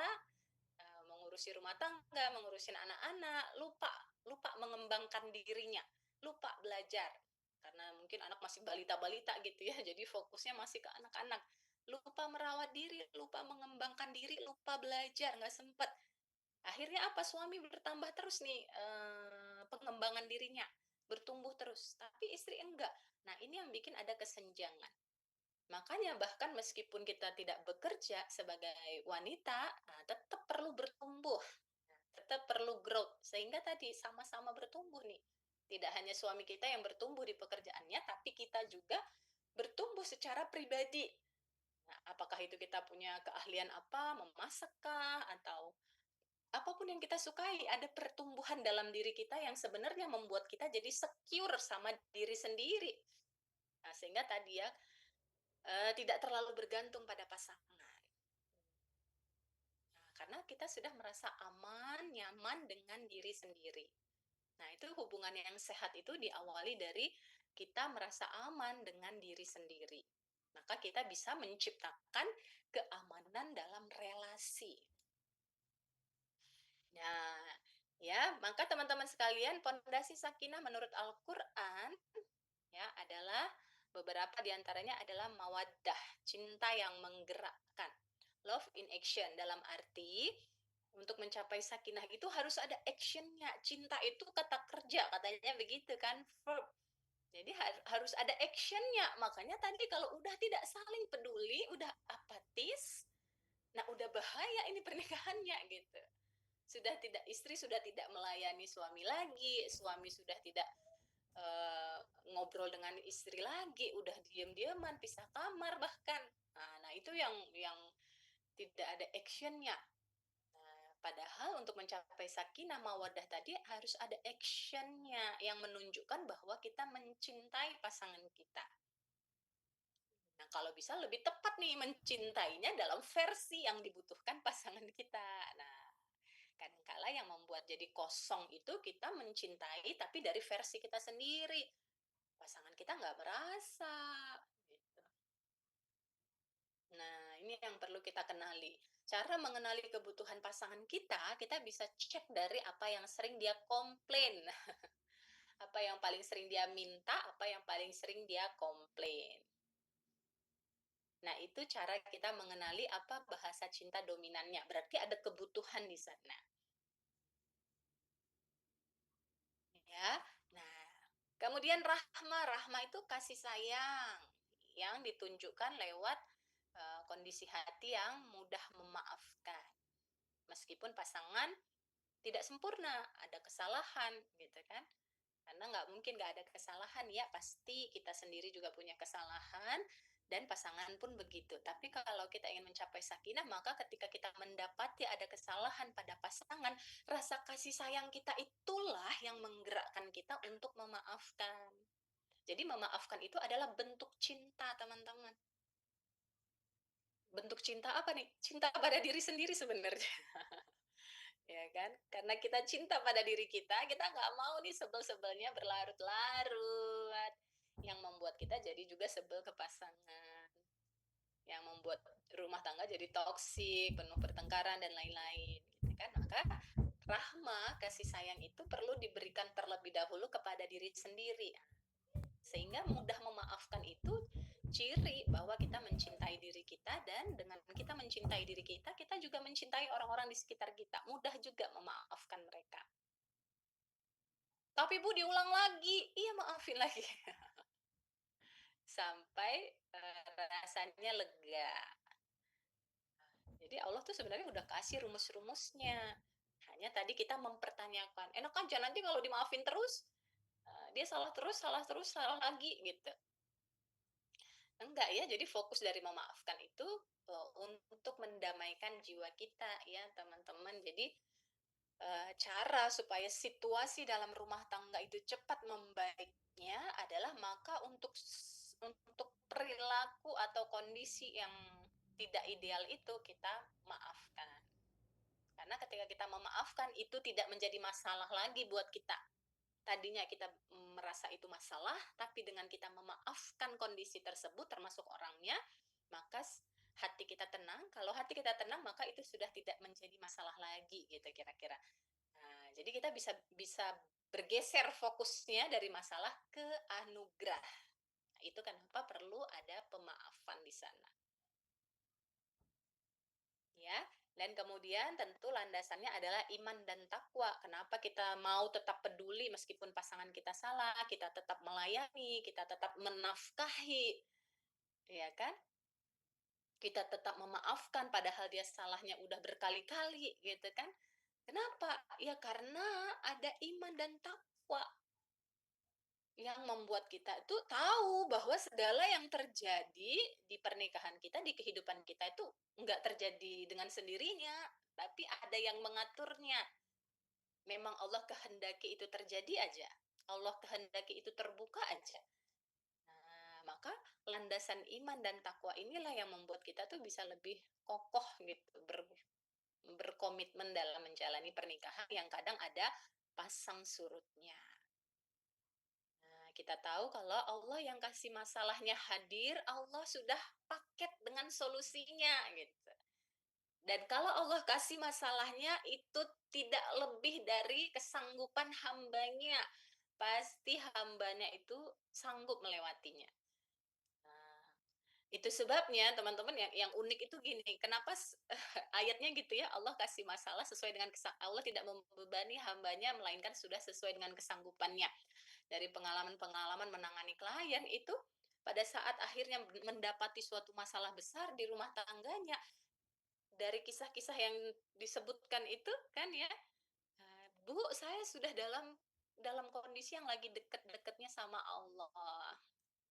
[SPEAKER 4] mengurusi rumah tangga, mengurusin anak-anak, lupa mengembangkan dirinya, lupa belajar. Karena mungkin anak masih balita-balita gitu ya, jadi fokusnya masih ke anak-anak. Lupa merawat diri, lupa mengembangkan diri, lupa belajar, nggak sempat. Akhirnya apa? Suami bertambah terus nih pengembangan dirinya, bertumbuh terus. Tapi istri enggak. Nah, ini yang bikin ada kesenjangan. Makanya bahkan meskipun kita tidak bekerja sebagai wanita, tetap perlu bertumbuh, tetap perlu growth, sehingga tadi sama-sama bertumbuh nih. Tidak hanya suami kita yang bertumbuh di pekerjaannya, tapi kita juga bertumbuh secara pribadi. Nah, apakah itu kita punya keahlian apa, memasakkah, atau apapun yang kita sukai, ada pertumbuhan dalam diri kita yang sebenarnya membuat kita jadi secure sama diri sendiri. Nah, sehingga tadi ya, tidak terlalu bergantung pada pasangan. Nah, karena kita sudah merasa aman, nyaman dengan diri sendiri. Nah, itu hubungan yang sehat itu diawali dari kita merasa aman dengan diri sendiri. Maka kita bisa menciptakan keamanan dalam relasi. Nah, ya, maka teman-teman sekalian, pondasi sakinah menurut Al-Qur'an ya adalah beberapa diantaranya adalah mawaddah, cinta yang menggerakkan. Love in action, dalam arti untuk mencapai sakinah itu harus ada actionnya. Cinta itu kata kerja, katanya begitu kan, verb. Jadi harus ada actionnya. Makanya tadi kalau udah tidak saling peduli, udah apatis, Nah, udah bahaya ini pernikahannya gitu. Istri sudah tidak melayani suami lagi, suami sudah tidak ngobrol dengan istri lagi, udah diem-dieman, pisah kamar bahkan. Nah, itu yang tidak ada actionnya. Nah, padahal untuk mencapai sakinah mawaddah tadi harus ada actionnya yang menunjukkan bahwa kita mencintai pasangan kita. Nah, kalau bisa lebih tepat nih mencintainya dalam versi yang dibutuhkan pasangan kita. Nah, kadangkala yang membuat jadi kosong itu kita mencintai tapi dari versi kita sendiri. Pasangan kita nggak merasa. Gitu. Nah, ini yang perlu kita kenali. Cara mengenali kebutuhan pasangan kita, kita bisa cek dari apa yang sering dia komplain. Apa yang paling sering dia minta, apa yang paling sering dia komplain. Nah, itu cara kita mengenali apa bahasa cinta dominannya. Berarti ada kebutuhan di sana. Ya. Nah, kemudian rahmah. Rahmah itu kasih sayang yang ditunjukkan lewat kondisi hati yang mudah memaafkan. Meskipun pasangan tidak sempurna, ada kesalahan gitu kan. Karena nggak mungkin nggak ada kesalahan ya, pasti kita sendiri juga punya kesalahan dan pasangan pun begitu. Tapi kalau kita ingin mencapai sakinah, maka ketika kita mendapati ada kesalahan pada pasangan, rasa kasih sayang kita itulah yang menggerakkan kita untuk memaafkan. Jadi memaafkan itu adalah bentuk cinta, teman-teman. Bentuk cinta apa nih? Cinta pada diri sendiri sebenarnya. Ya kan? Karena kita cinta pada diri kita nggak mau nih sebel-sebelnya berlarut-larut. Yang membuat kita jadi juga sebel ke pasangan. Yang membuat rumah tangga jadi toksik, penuh pertengkaran dan lain-lain. Gitu kan? Maka rahmah, kasih sayang itu perlu diberikan terlebih dahulu kepada diri sendiri. Sehingga mudah memaafkan itu ciri bahwa kita mencintai diri kita, dan dengan kita mencintai diri kita, kita juga mencintai orang-orang di sekitar kita. Mudah juga memaafkan mereka. Tapi Bu, diulang lagi. Iya, maafin lagi. Sampai rasanya lega. Jadi Allah tuh sebenarnya udah kasih rumus-rumusnya. Hanya tadi kita mempertanyakan, enak aja nanti kalau dimaafin terus, dia salah terus, salah lagi gitu. Enggak ya, jadi fokus dari memaafkan itu untuk mendamaikan jiwa kita ya teman-teman. Jadi cara supaya situasi dalam rumah tangga itu cepat membaiknya adalah maka untuk perilaku atau kondisi yang tidak ideal itu kita maafkan. Karena ketika kita memaafkan itu tidak menjadi masalah lagi buat kita. Tadinya kita merasa itu masalah, tapi dengan kita memaafkan kondisi tersebut termasuk orangnya, maka hati kita tenang. Kalau hati kita tenang, maka itu sudah tidak menjadi masalah lagi gitu kira-kira. Nah, jadi kita bisa bergeser fokusnya dari masalah ke anugerah. Nah, itu kenapa perlu ada pemaafan di sana. Ya, dan kemudian tentu landasannya adalah iman dan takwa. Kenapa kita mau tetap peduli meskipun pasangan kita salah, kita tetap melayani, kita tetap menafkahi, ya kan? Kita tetap memaafkan padahal dia salahnya udah berkali-kali, gitu kan? Kenapa? Ya karena ada iman dan takwa yang membuat kita itu tahu bahwa segala yang terjadi di pernikahan kita, di kehidupan kita itu nggak terjadi dengan sendirinya, tapi ada yang mengaturnya. Memang Allah kehendaki itu terjadi aja. Allah kehendaki itu terbuka aja. Nah, maka landasan iman dan takwa inilah yang membuat kita tuh bisa lebih kokoh gitu, berkomitmen dalam menjalani pernikahan yang kadang ada pasang surutnya. Kita tahu kalau Allah yang kasih masalahnya hadir, Allah sudah paket dengan solusinya gitu. Dan kalau Allah kasih masalahnya itu tidak lebih dari kesanggupan hambanya, pasti hambanya itu sanggup melewatinya. Nah, itu sebabnya teman-teman yang unik itu gini, kenapa ayatnya gitu ya, Allah kasih masalah sesuai dengan Allah tidak membebani hambanya, melainkan sudah sesuai dengan kesanggupannya. Dari pengalaman-pengalaman menangani klien itu, pada saat akhirnya mendapati suatu masalah besar di rumah tangganya, dari kisah-kisah yang disebutkan itu kan ya, Bu, saya sudah dalam kondisi yang lagi deket-deketnya sama Allah.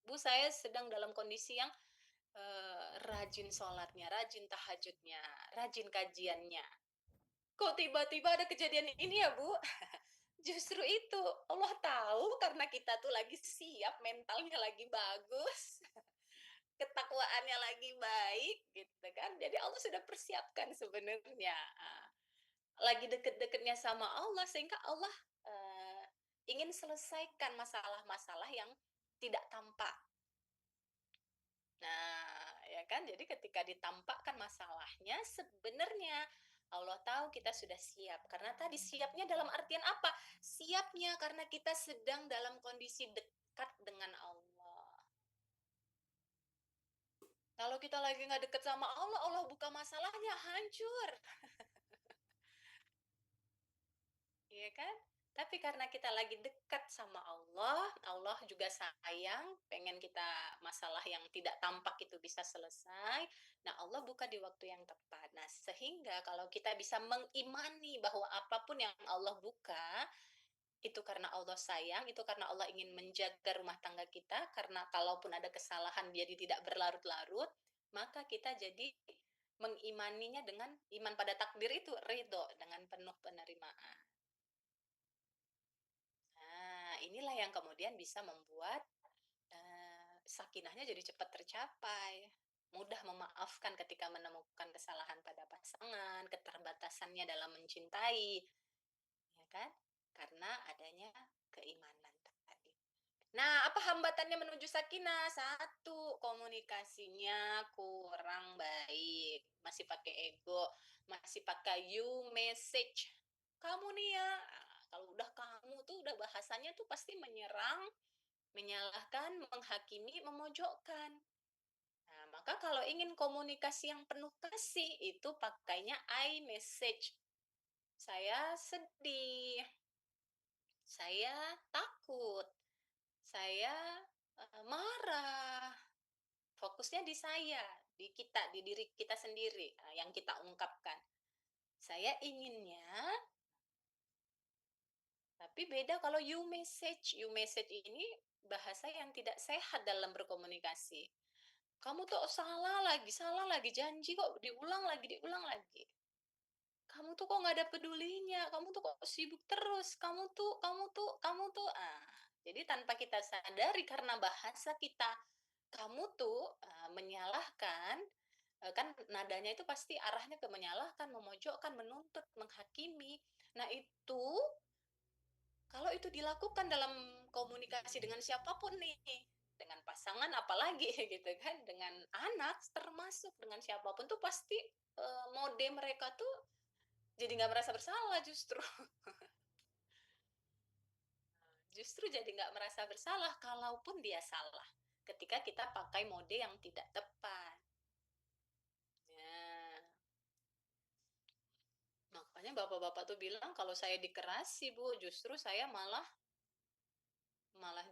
[SPEAKER 4] Bu, saya sedang dalam kondisi yang rajin sholatnya, rajin tahajudnya, rajin kajiannya. Kok tiba-tiba ada kejadian ini ya, Bu? Justru itu, Allah tahu karena kita tuh lagi siap, mentalnya lagi bagus, ketakwaannya lagi baik, gitu kan. Jadi Allah sudah persiapkan sebenarnya. Lagi deket-deketnya sama Allah, sehingga Allah ingin selesaikan masalah-masalah yang tidak tampak. Nah, ya kan? Jadi ketika ditampakkan masalahnya, sebenarnya Allah tahu kita sudah siap. Karena tadi siapnya dalam artian apa? Siapnya karena kita sedang dalam kondisi dekat dengan Allah. Kalau kita lagi nggak dekat sama Allah, Allah buka masalahnya, hancur. Iya kan? Tapi karena kita lagi dekat sama Allah, Allah juga sayang, pengen kita masalah yang tidak tampak itu bisa selesai. Nah, Allah buka di waktu yang tepat. Nah, sehingga kalau kita bisa mengimani bahwa apapun yang Allah buka, itu karena Allah sayang, itu karena Allah ingin menjaga rumah tangga kita, karena kalaupun ada kesalahan jadi tidak berlarut-larut, maka kita jadi mengimaninya dengan iman pada takdir itu, ridho, dengan penuh penerimaan. Nah, inilah yang kemudian bisa membuat sakinahnya jadi cepat tercapai. Mudah memaafkan ketika menemukan kesalahan pada pasangan, keterbatasannya dalam mencintai, ya kan? Karena adanya keimanan tadi. Nah, apa hambatannya menuju sakinah? Satu, komunikasinya kurang baik. Masih pakai ego, masih pakai you message. Kamu nih ya, kalau udah kamu tuh udah bahasanya tuh pasti menyerang, menyalahkan, menghakimi, memojokkan. Nah, maka kalau ingin komunikasi yang penuh kasih, itu pakainya I message. Saya sedih, saya takut, saya marah. Fokusnya di saya, di kita, di diri kita sendiri, yang kita ungkapkan. Saya inginnya, tapi beda kalau you message. You message ini bahasa yang tidak sehat dalam berkomunikasi. Kamu tuh salah lagi, janji kok diulang lagi. Kamu tuh kok nggak ada pedulinya, kamu tuh kok sibuk terus, kamu tuh. Jadi tanpa kita sadari karena bahasa kita, kamu tuh menyalahkan, kan nadanya itu pasti arahnya ke menyalahkan, memojokkan, menuntut, menghakimi. Nah itu, kalau itu dilakukan dalam komunikasi dengan siapapun nih, dengan pasangan apalagi gitu kan, dengan anak termasuk dengan siapapun tuh pasti mode mereka tuh jadi nggak merasa bersalah justru. Justru jadi nggak merasa bersalah kalaupun dia salah. Ketika kita pakai mode yang tidak tepat. Ya. Makanya bapak-bapak tuh bilang kalau saya dikerasi Bu, justru saya malah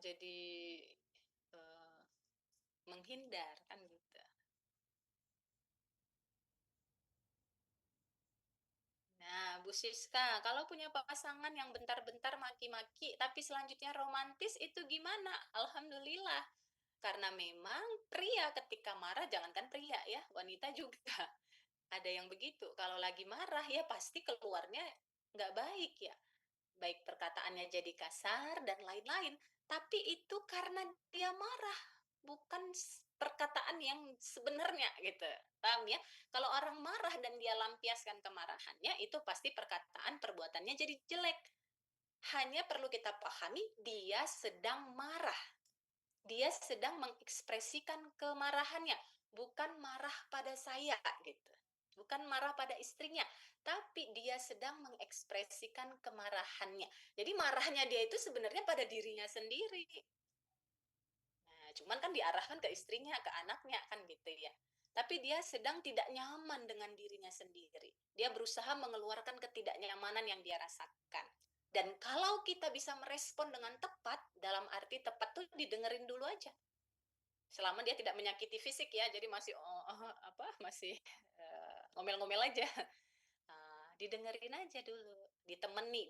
[SPEAKER 4] jadi menghindar kan gitu. Nah, Bu Siska, kalau punya pasangan yang bentar-bentar maki-maki, tapi selanjutnya romantis, itu gimana? Alhamdulillah. Karena memang pria ketika marah, jangankan pria ya, wanita juga. Ada yang begitu. Kalau lagi marah, ya pasti keluarnya nggak baik ya. Baik perkataannya jadi kasar dan lain-lain. Tapi itu karena dia marah, bukan perkataan yang sebenarnya gitu. Paham ya? Kalau orang marah dan dia lampiaskan kemarahannya, itu pasti perkataan perbuatannya jadi jelek. Hanya perlu kita pahami dia sedang marah. Dia sedang mengekspresikan kemarahannya, bukan marah pada saya gitu. Bukan marah pada istrinya, tapi dia sedang mengekspresikan kemarahannya. Jadi marahnya dia itu sebenarnya pada dirinya sendiri. Nah, cuman kan diarahkan ke istrinya, ke anaknya kan gitu ya. Tapi dia sedang tidak nyaman dengan dirinya sendiri. Dia berusaha mengeluarkan ketidaknyamanan yang dia rasakan. Dan kalau kita bisa merespon dengan tepat, dalam arti tepat tuh didengerin dulu aja. Selama dia tidak menyakiti fisik ya, jadi masih masih ngomel-ngomel aja. Didengerin aja dulu, ditemani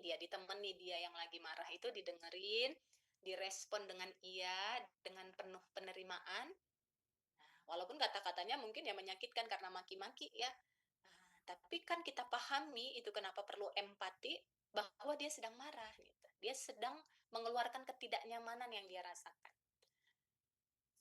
[SPEAKER 4] dia yang lagi marah itu didengerin, direspon dengan iya, dengan penuh penerimaan. Walaupun kata-katanya mungkin ya menyakitkan karena maki-maki ya. Tapi kan kita pahami itu kenapa perlu empati bahwa dia sedang marah gitu. Dia sedang mengeluarkan ketidaknyamanan yang dia rasakan.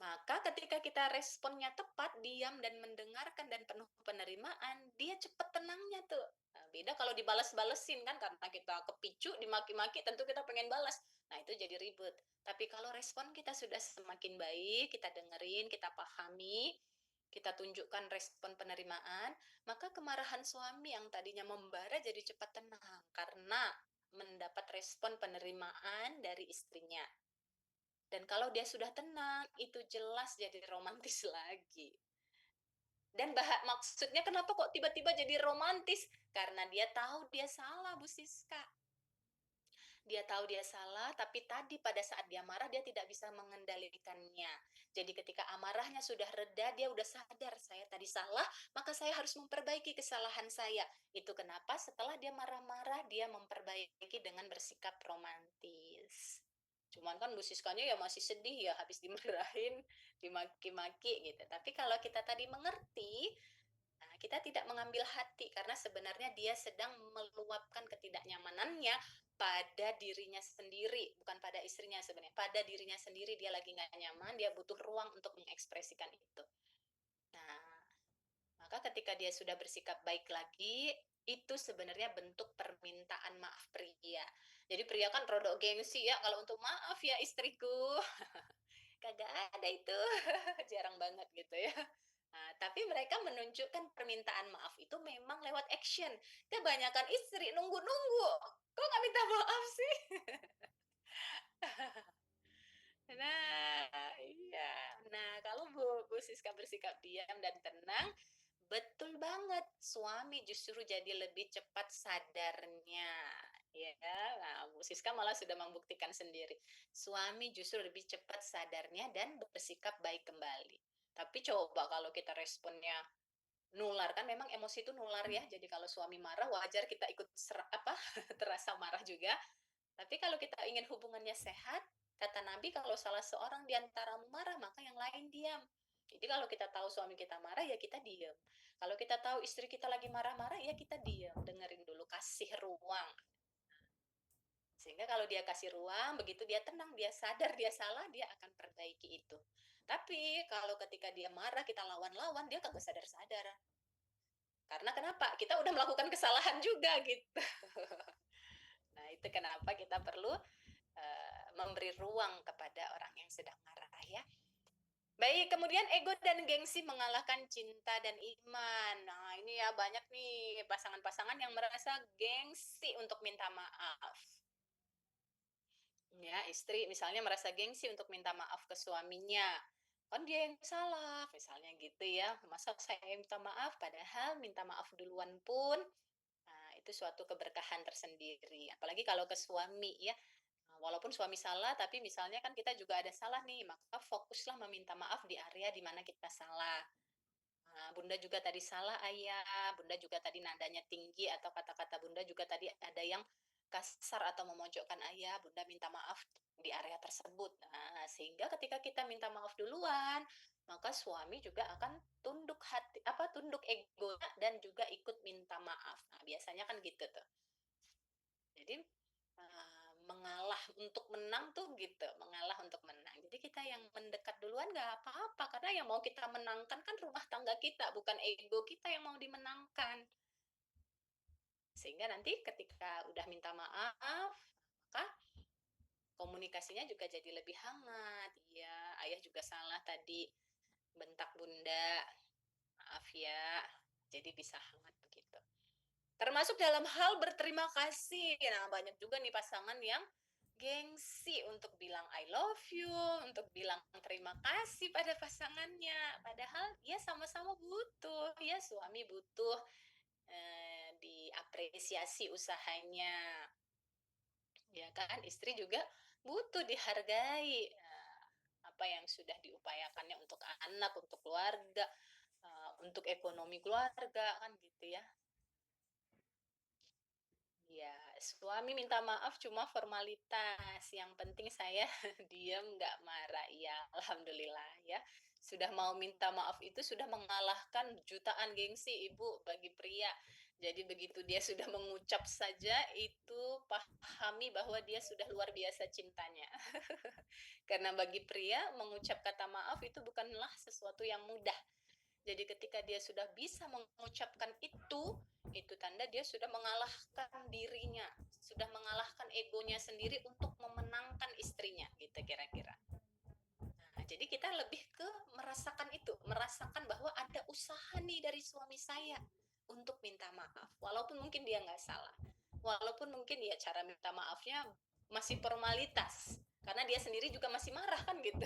[SPEAKER 4] Maka ketika kita responnya tepat, diam dan mendengarkan dan penuh penerimaan, dia cepat tenangnya tuh. Beda kalau dibalas-balesin kan, karena kita kepicu, dimaki-maki, tentu kita pengen balas. Nah, itu jadi ribut. Tapi kalau respon kita sudah semakin baik, kita dengerin, kita pahami, kita tunjukkan respon penerimaan, maka kemarahan suami yang tadinya membara jadi cepat tenang, karena mendapat respon penerimaan dari istrinya. Dan kalau dia sudah tenang, itu jelas jadi romantis lagi. Dan maksudnya kenapa kok tiba-tiba jadi romantis? Karena dia tahu dia salah, Bu Siska. Dia tahu dia salah, tapi tadi pada saat dia marah, dia tidak bisa mengendalikannya. Jadi ketika amarahnya sudah reda, dia udah sadar, saya tadi salah, maka saya harus memperbaiki kesalahan saya. Itu kenapa setelah dia marah-marah, dia memperbaiki dengan bersikap romantis. Cuman kan Bu Siskanya ya masih sedih ya, habis dimarahin, dimaki-maki gitu. Tapi kalau kita tadi mengerti, kita tidak mengambil hati karena sebenarnya dia sedang meluapkan ketidaknyamanannya pada dirinya sendiri, bukan pada istrinya sebenarnya. Pada dirinya sendiri dia lagi nggak nyaman, dia butuh ruang untuk mengekspresikan itu. Nah, maka ketika dia sudah bersikap baik lagi, itu sebenarnya bentuk permintaan maaf pria. Jadi pria kan rodok gengsi ya, kalau untuk maaf ya istriku, kagak ada itu, jarang banget gitu ya. Nah, tapi mereka menunjukkan permintaan maaf itu memang lewat action. Kebanyakan istri nunggu-nunggu, kok nggak minta maaf sih? Nah, iya. Nah, kalau Bu Siska bersikap diam dan tenang, betul banget. Suami justru jadi lebih cepat sadarnya. Ya, nah, Bu Siska malah sudah membuktikan sendiri. Suami justru lebih cepat sadarnya dan bersikap baik kembali. Tapi coba kalau kita responnya nular, kan memang emosi itu nular ya. Jadi kalau suami marah wajar kita ikut terasa marah juga. Tapi kalau kita ingin hubungannya sehat, kata Nabi kalau salah seorang di antaramu marah, maka yang lain diam. Jadi kalau kita tahu suami kita marah, ya kita diam. Kalau kita tahu istri kita lagi marah-marah, ya kita diam. Dengerin dulu, kasih ruang. Sehingga kalau dia kasih ruang, begitu dia tenang, dia sadar dia salah, dia akan perbaiki itu. Tapi kalau ketika dia marah, kita lawan-lawan, dia kagak sadar-sadar. Karena kenapa? Kita udah melakukan kesalahan juga gitu. Nah, itu kenapa kita perlu memberi ruang kepada orang yang sedang marah ya. Baik, kemudian ego dan gengsi mengalahkan cinta dan iman. Nah, ini ya banyak nih pasangan-pasangan yang merasa gengsi untuk minta maaf. Ya, istri misalnya merasa gengsi untuk minta maaf ke suaminya. Kan dia yang salah, misalnya gitu ya. Masa saya minta maaf, padahal minta maaf duluan pun itu suatu keberkahan tersendiri. Apalagi kalau ke suami ya. Walaupun suami salah, tapi misalnya kan kita juga ada salah nih, maka fokuslah meminta maaf di area di mana kita salah. Bunda juga tadi salah ayah, Bunda juga tadi nadanya tinggi atau kata-kata Bunda juga tadi ada yang kasar atau memojokkan ayah, Bunda minta maaf di area tersebut. Nah, sehingga ketika kita minta maaf duluan, maka suami juga akan tunduk ego dan juga ikut minta maaf. Nah, biasanya kan gitu tuh. Jadi mengalah untuk menang tuh gitu, mengalah untuk menang. Jadi kita yang mendekat duluan nggak apa-apa, karena yang mau kita menangkan kan rumah tangga kita, bukan ego kita yang mau dimenangkan. Sehingga nanti ketika udah minta maaf, maka komunikasinya juga jadi lebih hangat. Iya, ayah juga salah tadi, bentak bunda, maaf ya, jadi bisa hangat begitu. Termasuk dalam hal berterima kasih. Nah, banyak juga nih pasangan yang gengsi untuk bilang I love you, untuk bilang terima kasih pada pasangannya. Padahal ya sama-sama butuh, ya suami butuh diapresiasi usahanya. Ya kan, istri juga butuh dihargai apa yang sudah diupayakannya untuk anak, untuk keluarga, untuk ekonomi keluarga kan gitu ya. Ya, suami minta maaf cuma formalitas. Yang penting saya diam, nggak marah. Ya, alhamdulillah ya. Sudah mau minta maaf itu sudah mengalahkan jutaan gengsi Ibu bagi pria. Jadi begitu dia sudah mengucap saja itu pahami bahwa dia sudah luar biasa cintanya. Karena bagi pria mengucap kata maaf itu bukanlah sesuatu yang mudah. Jadi ketika dia sudah bisa mengucapkan itu tanda dia sudah mengalahkan dirinya, sudah mengalahkan egonya sendiri untuk memenangkan istrinya, gitu kira-kira. Nah, jadi kita lebih ke merasakan itu, merasakan bahwa ada usaha nih dari suami saya untuk minta maaf, walaupun mungkin dia nggak salah, walaupun mungkin ya cara minta maafnya masih formalitas, karena dia sendiri juga masih marah kan gitu.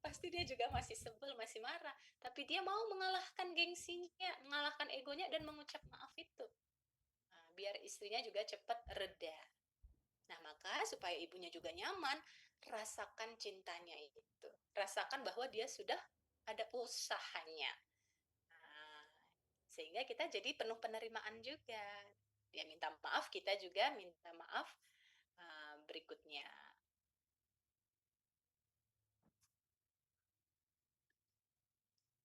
[SPEAKER 4] Pasti dia juga masih sebel, masih marah. Tapi dia mau mengalahkan gengsinya, mengalahkan egonya dan mengucap maaf itu. Nah, biar istrinya juga cepat reda. Nah, maka supaya ibunya juga nyaman, rasakan cintanya itu. Rasakan bahwa dia sudah ada usahanya. Nah, sehingga kita jadi penuh penerimaan juga. Dia minta maaf, kita juga minta maaf berikutnya.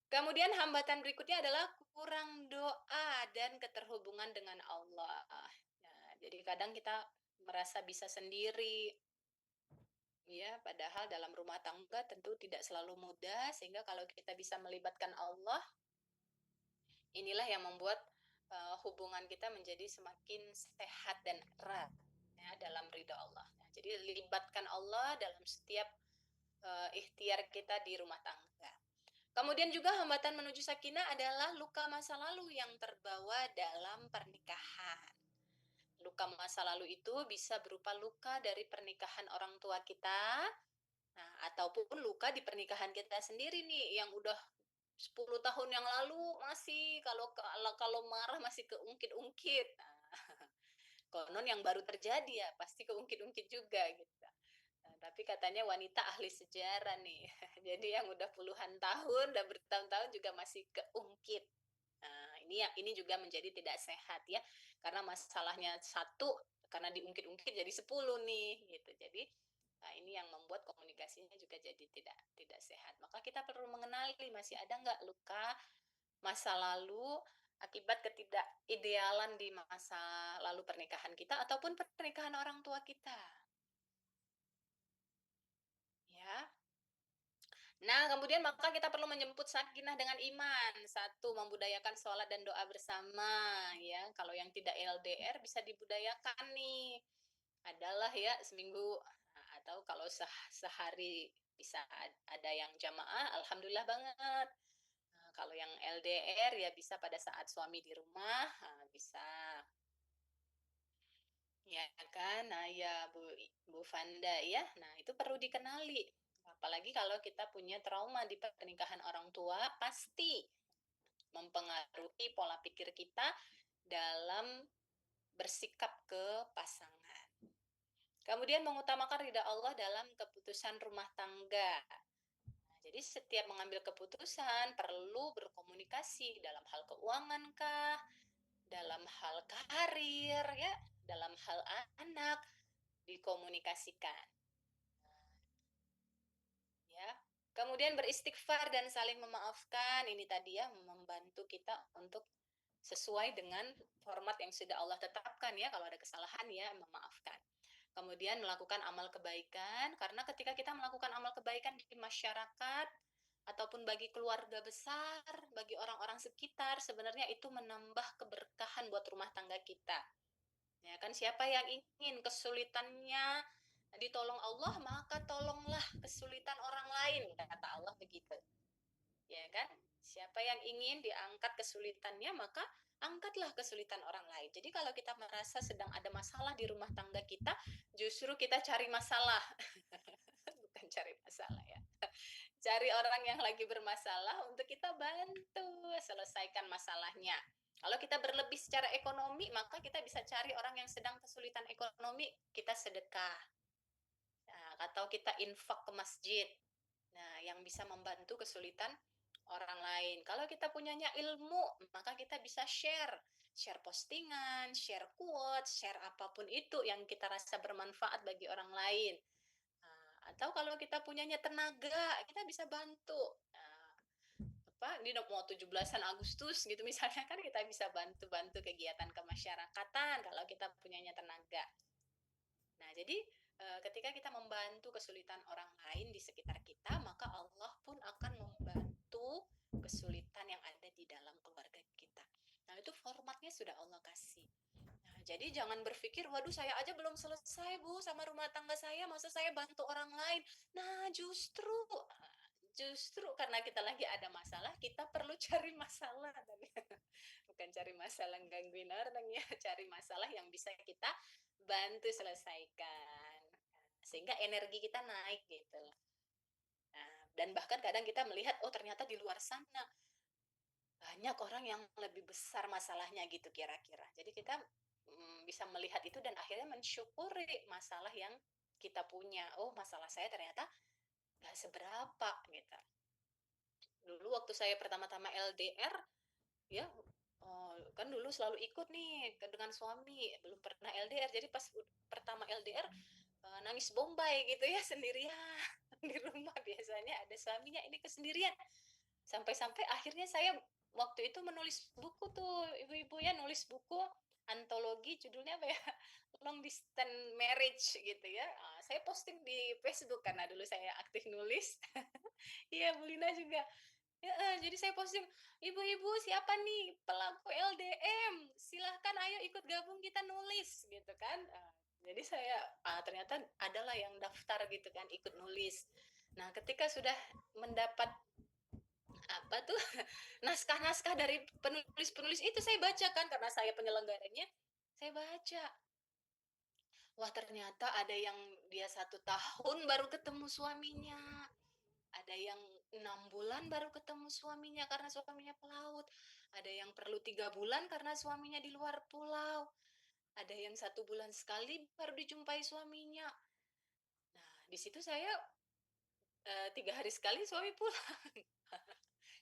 [SPEAKER 4] Kemudian hambatan berikutnya adalah kurang doa dan keterhubungan dengan Allah. Nah, jadi kadang kita merasa bisa sendiri, ya, padahal dalam rumah tangga tentu tidak selalu mudah, sehingga kalau kita bisa melibatkan Allah, inilah yang membuat hubungan kita menjadi semakin sehat dan erat ya, dalam ridha Allah. Nah, jadi libatkan Allah dalam setiap ikhtiar kita di rumah tangga. Kemudian juga hambatan menuju sakinah adalah luka masa lalu yang terbawa dalam pernikahan. Luka masa lalu itu bisa berupa luka dari pernikahan orang tua kita, nah, ataupun luka di pernikahan kita sendiri nih yang udah 10 tahun yang lalu masih kalau marah masih keungkit-ungkit. Nah, konon yang baru terjadi ya pasti keungkit-ungkit juga gitu. Nah, tapi katanya wanita ahli sejarah nih. Jadi yang udah puluhan tahun, udah bertahun-tahun juga masih keungkit. Nah, ini juga menjadi tidak sehat ya. Karena masalahnya satu, karena diungkit-ungkit jadi 10 nih gitu. Jadi nah ini yang membuat komunikasinya juga jadi tidak sehat. Maka kita perlu mengenali masih ada nggak luka masa lalu akibat ketidakidealan di masa lalu pernikahan kita ataupun pernikahan orang tua kita. Ya. Nah, kemudian maka kita perlu menjemput sakinah dengan iman. Satu, membudayakan sholat dan doa bersama. Ya, kalau yang tidak LDR bisa dibudayakan nih. Adalah ya seminggu atau kalau sehari bisa ada yang jamaah, alhamdulillah banget. Nah, kalau yang LDR ya bisa pada saat suami di rumah, bisa. Ya kan, nah ya Bu Fanda ya, nah itu perlu dikenali. Apalagi kalau kita punya trauma di pernikahan orang tua, pasti mempengaruhi pola pikir kita dalam bersikap ke pasangan. Kemudian mengutamakan ridha Allah dalam keputusan rumah tangga. Nah, jadi setiap mengambil keputusan perlu berkomunikasi dalam hal keuangan kah, dalam hal karir ya, dalam hal anak, dikomunikasikan. Ya. Kemudian beristighfar dan saling memaafkan. Ini tadi ya membantu kita untuk sesuai dengan format yang sudah Allah tetapkan ya. Kalau ada kesalahan ya memaafkan. Kemudian melakukan amal kebaikan, karena ketika kita melakukan amal kebaikan di masyarakat ataupun bagi keluarga besar, bagi orang-orang sekitar, sebenarnya itu menambah keberkahan buat rumah tangga kita. Ya kan, siapa yang ingin kesulitannya ditolong Allah, maka tolonglah kesulitan orang lain, kata Allah begitu. Ya kan? Siapa yang ingin diangkat kesulitannya, maka angkatlah kesulitan orang lain. Jadi kalau kita merasa sedang ada masalah di rumah tangga kita, justru kita cari masalah. Bukan cari masalah ya. Cari orang yang lagi bermasalah untuk kita bantu selesaikan masalahnya. Kalau kita berlebih secara ekonomi, maka kita bisa cari orang yang sedang kesulitan ekonomi, kita sedekah. Nah, atau kita infak ke masjid. Nah, yang bisa membantu kesulitan orang lain. Kalau kita punyanya ilmu, maka kita bisa share postingan, share quotes, share apapun itu yang kita rasa bermanfaat bagi orang lain. Atau kalau kita punyanya tenaga, kita bisa bantu. Di mau 17-an Agustus gitu misalnya, kan kita bisa bantu-bantu kegiatan kemasyarakatan kalau kita punyanya tenaga. Nah, jadi ketika kita membantu kesulitan orang lain di sekitar kita, maka Allah pun akan membantu kesulitan yang ada di dalam keluarga kita. Nah, itu formatnya sudah Allah kasih. Nah, jadi jangan berpikir, waduh saya aja belum selesai Bu sama rumah tangga saya, masa saya bantu orang lain. Nah, justru karena kita lagi ada masalah, kita perlu cari masalah. Bukan cari masalah gangguin orang ya, cari masalah yang bisa kita bantu selesaikan. Sehingga energi kita naik gitu. Dan bahkan kadang kita melihat, oh ternyata di luar sana banyak orang yang lebih besar masalahnya gitu kira-kira. Jadi kita bisa melihat itu dan akhirnya mensyukuri masalah yang kita punya. Oh, masalah saya ternyata gak seberapa gitu. Dulu waktu saya pertama-tama LDR, ya kan dulu selalu ikut nih dengan suami, belum pernah LDR. Jadi pas pertama LDR nangis bombay gitu ya, sendirian di rumah. Biasanya ada suaminya, ini kesendirian. Sampai-sampai akhirnya saya waktu itu menulis buku tuh, ibu-ibu ya, nulis buku antologi, judulnya apa ya, long distance marriage gitu ya. Saya posting di Facebook karena dulu saya aktif nulis. Iya, Bu Lina juga. Ya, jadi saya posting, ibu-ibu siapa nih pelaku LDM, silahkan ayo ikut gabung kita nulis gitu kan. Jadi saya ternyata adalah yang daftar gitu kan, ikut nulis. Nah, ketika sudah mendapat apa tuh naskah-naskah dari penulis-penulis itu, saya baca kan, karena saya penyelenggaranya, saya baca. Wah, ternyata ada yang dia 1 tahun baru ketemu suaminya, ada yang 6 bulan baru ketemu suaminya karena suaminya pelaut, ada yang perlu 3 bulan karena suaminya di luar pulau, ada yang 1 bulan sekali baru dijumpai suaminya. Nah, di situ saya 3 hari sekali suami pulang.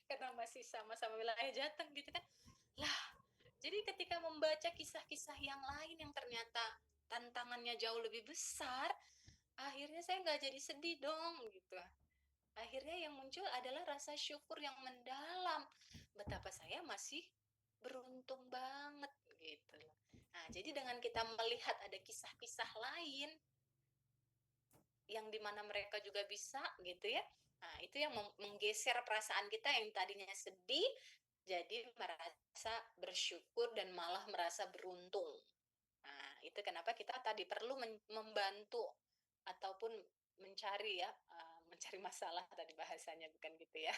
[SPEAKER 4] Karena masih sama-sama wilayah Jateng gitu kan. Lah, jadi ketika membaca kisah-kisah yang lain yang ternyata tantangannya jauh lebih besar, akhirnya saya nggak jadi sedih dong gitu. Akhirnya yang muncul adalah rasa syukur yang mendalam. Betapa saya masih beruntung banget gitu. Nah, jadi dengan kita melihat ada kisah-kisah lain yang dimana mereka juga bisa gitu ya. Nah, itu yang menggeser perasaan kita yang tadinya sedih jadi merasa bersyukur dan malah merasa beruntung. Nah, itu kenapa kita tadi perlu membantu ataupun mencari ya, mencari masalah tadi bahasanya, bukan gitu ya.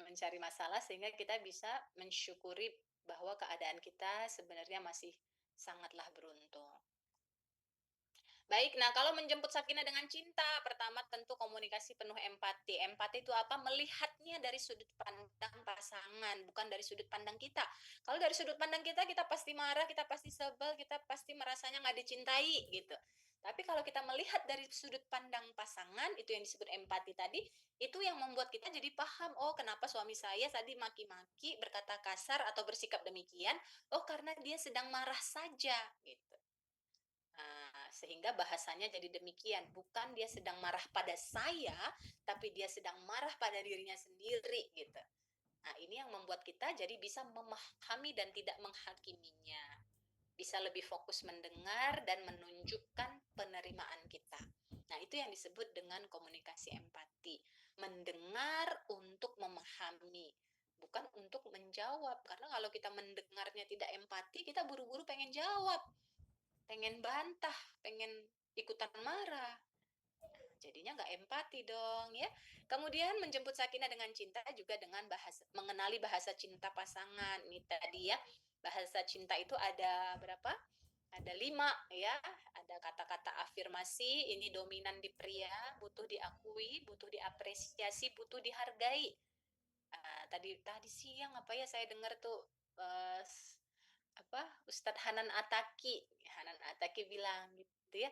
[SPEAKER 4] Mencari masalah sehingga kita bisa mensyukuri bahwa keadaan kita sebenarnya masih sangatlah beruntung. Baik, nah kalau menjemput sakinah dengan cinta, pertama tentu komunikasi penuh empati. Empati itu apa? Melihatnya dari sudut pandang pasangan, bukan dari sudut pandang kita. Kalau dari sudut pandang kita, kita pasti marah, kita pasti sebel, kita pasti merasanya nggak dicintai gitu. Tapi kalau kita melihat dari sudut pandang pasangan, itu yang disebut empati tadi, itu yang membuat kita jadi paham, oh kenapa suami saya tadi maki-maki, berkata kasar, atau bersikap demikian, oh karena dia sedang marah saja gitu. Sehingga bahasanya jadi demikian, bukan dia sedang marah pada saya, tapi dia sedang marah pada dirinya sendiri gitu. Nah, ini yang membuat kita jadi bisa memahami dan tidak menghakiminya. Bisa lebih fokus mendengar dan menunjukkan penerimaan kita. Nah, itu yang disebut dengan komunikasi empati. Mendengar untuk memahami, bukan untuk menjawab. Karena kalau kita mendengarnya tidak empati, kita buru-buru pengen jawab, pengen bantah, pengen ikutan marah. Jadinya nggak empati dong ya. Kemudian menjemput sakinah dengan cinta juga dengan mengenali bahasa cinta pasangan. Ini tadi ya, bahasa cinta itu ada berapa? Ada 5 ya. Ada kata-kata afirmasi, ini dominan di pria, butuh diakui, butuh diapresiasi, butuh dihargai. Tadi siang apa ya saya dengar tuh Ustadz Hanan Ataki bilang gitu ya,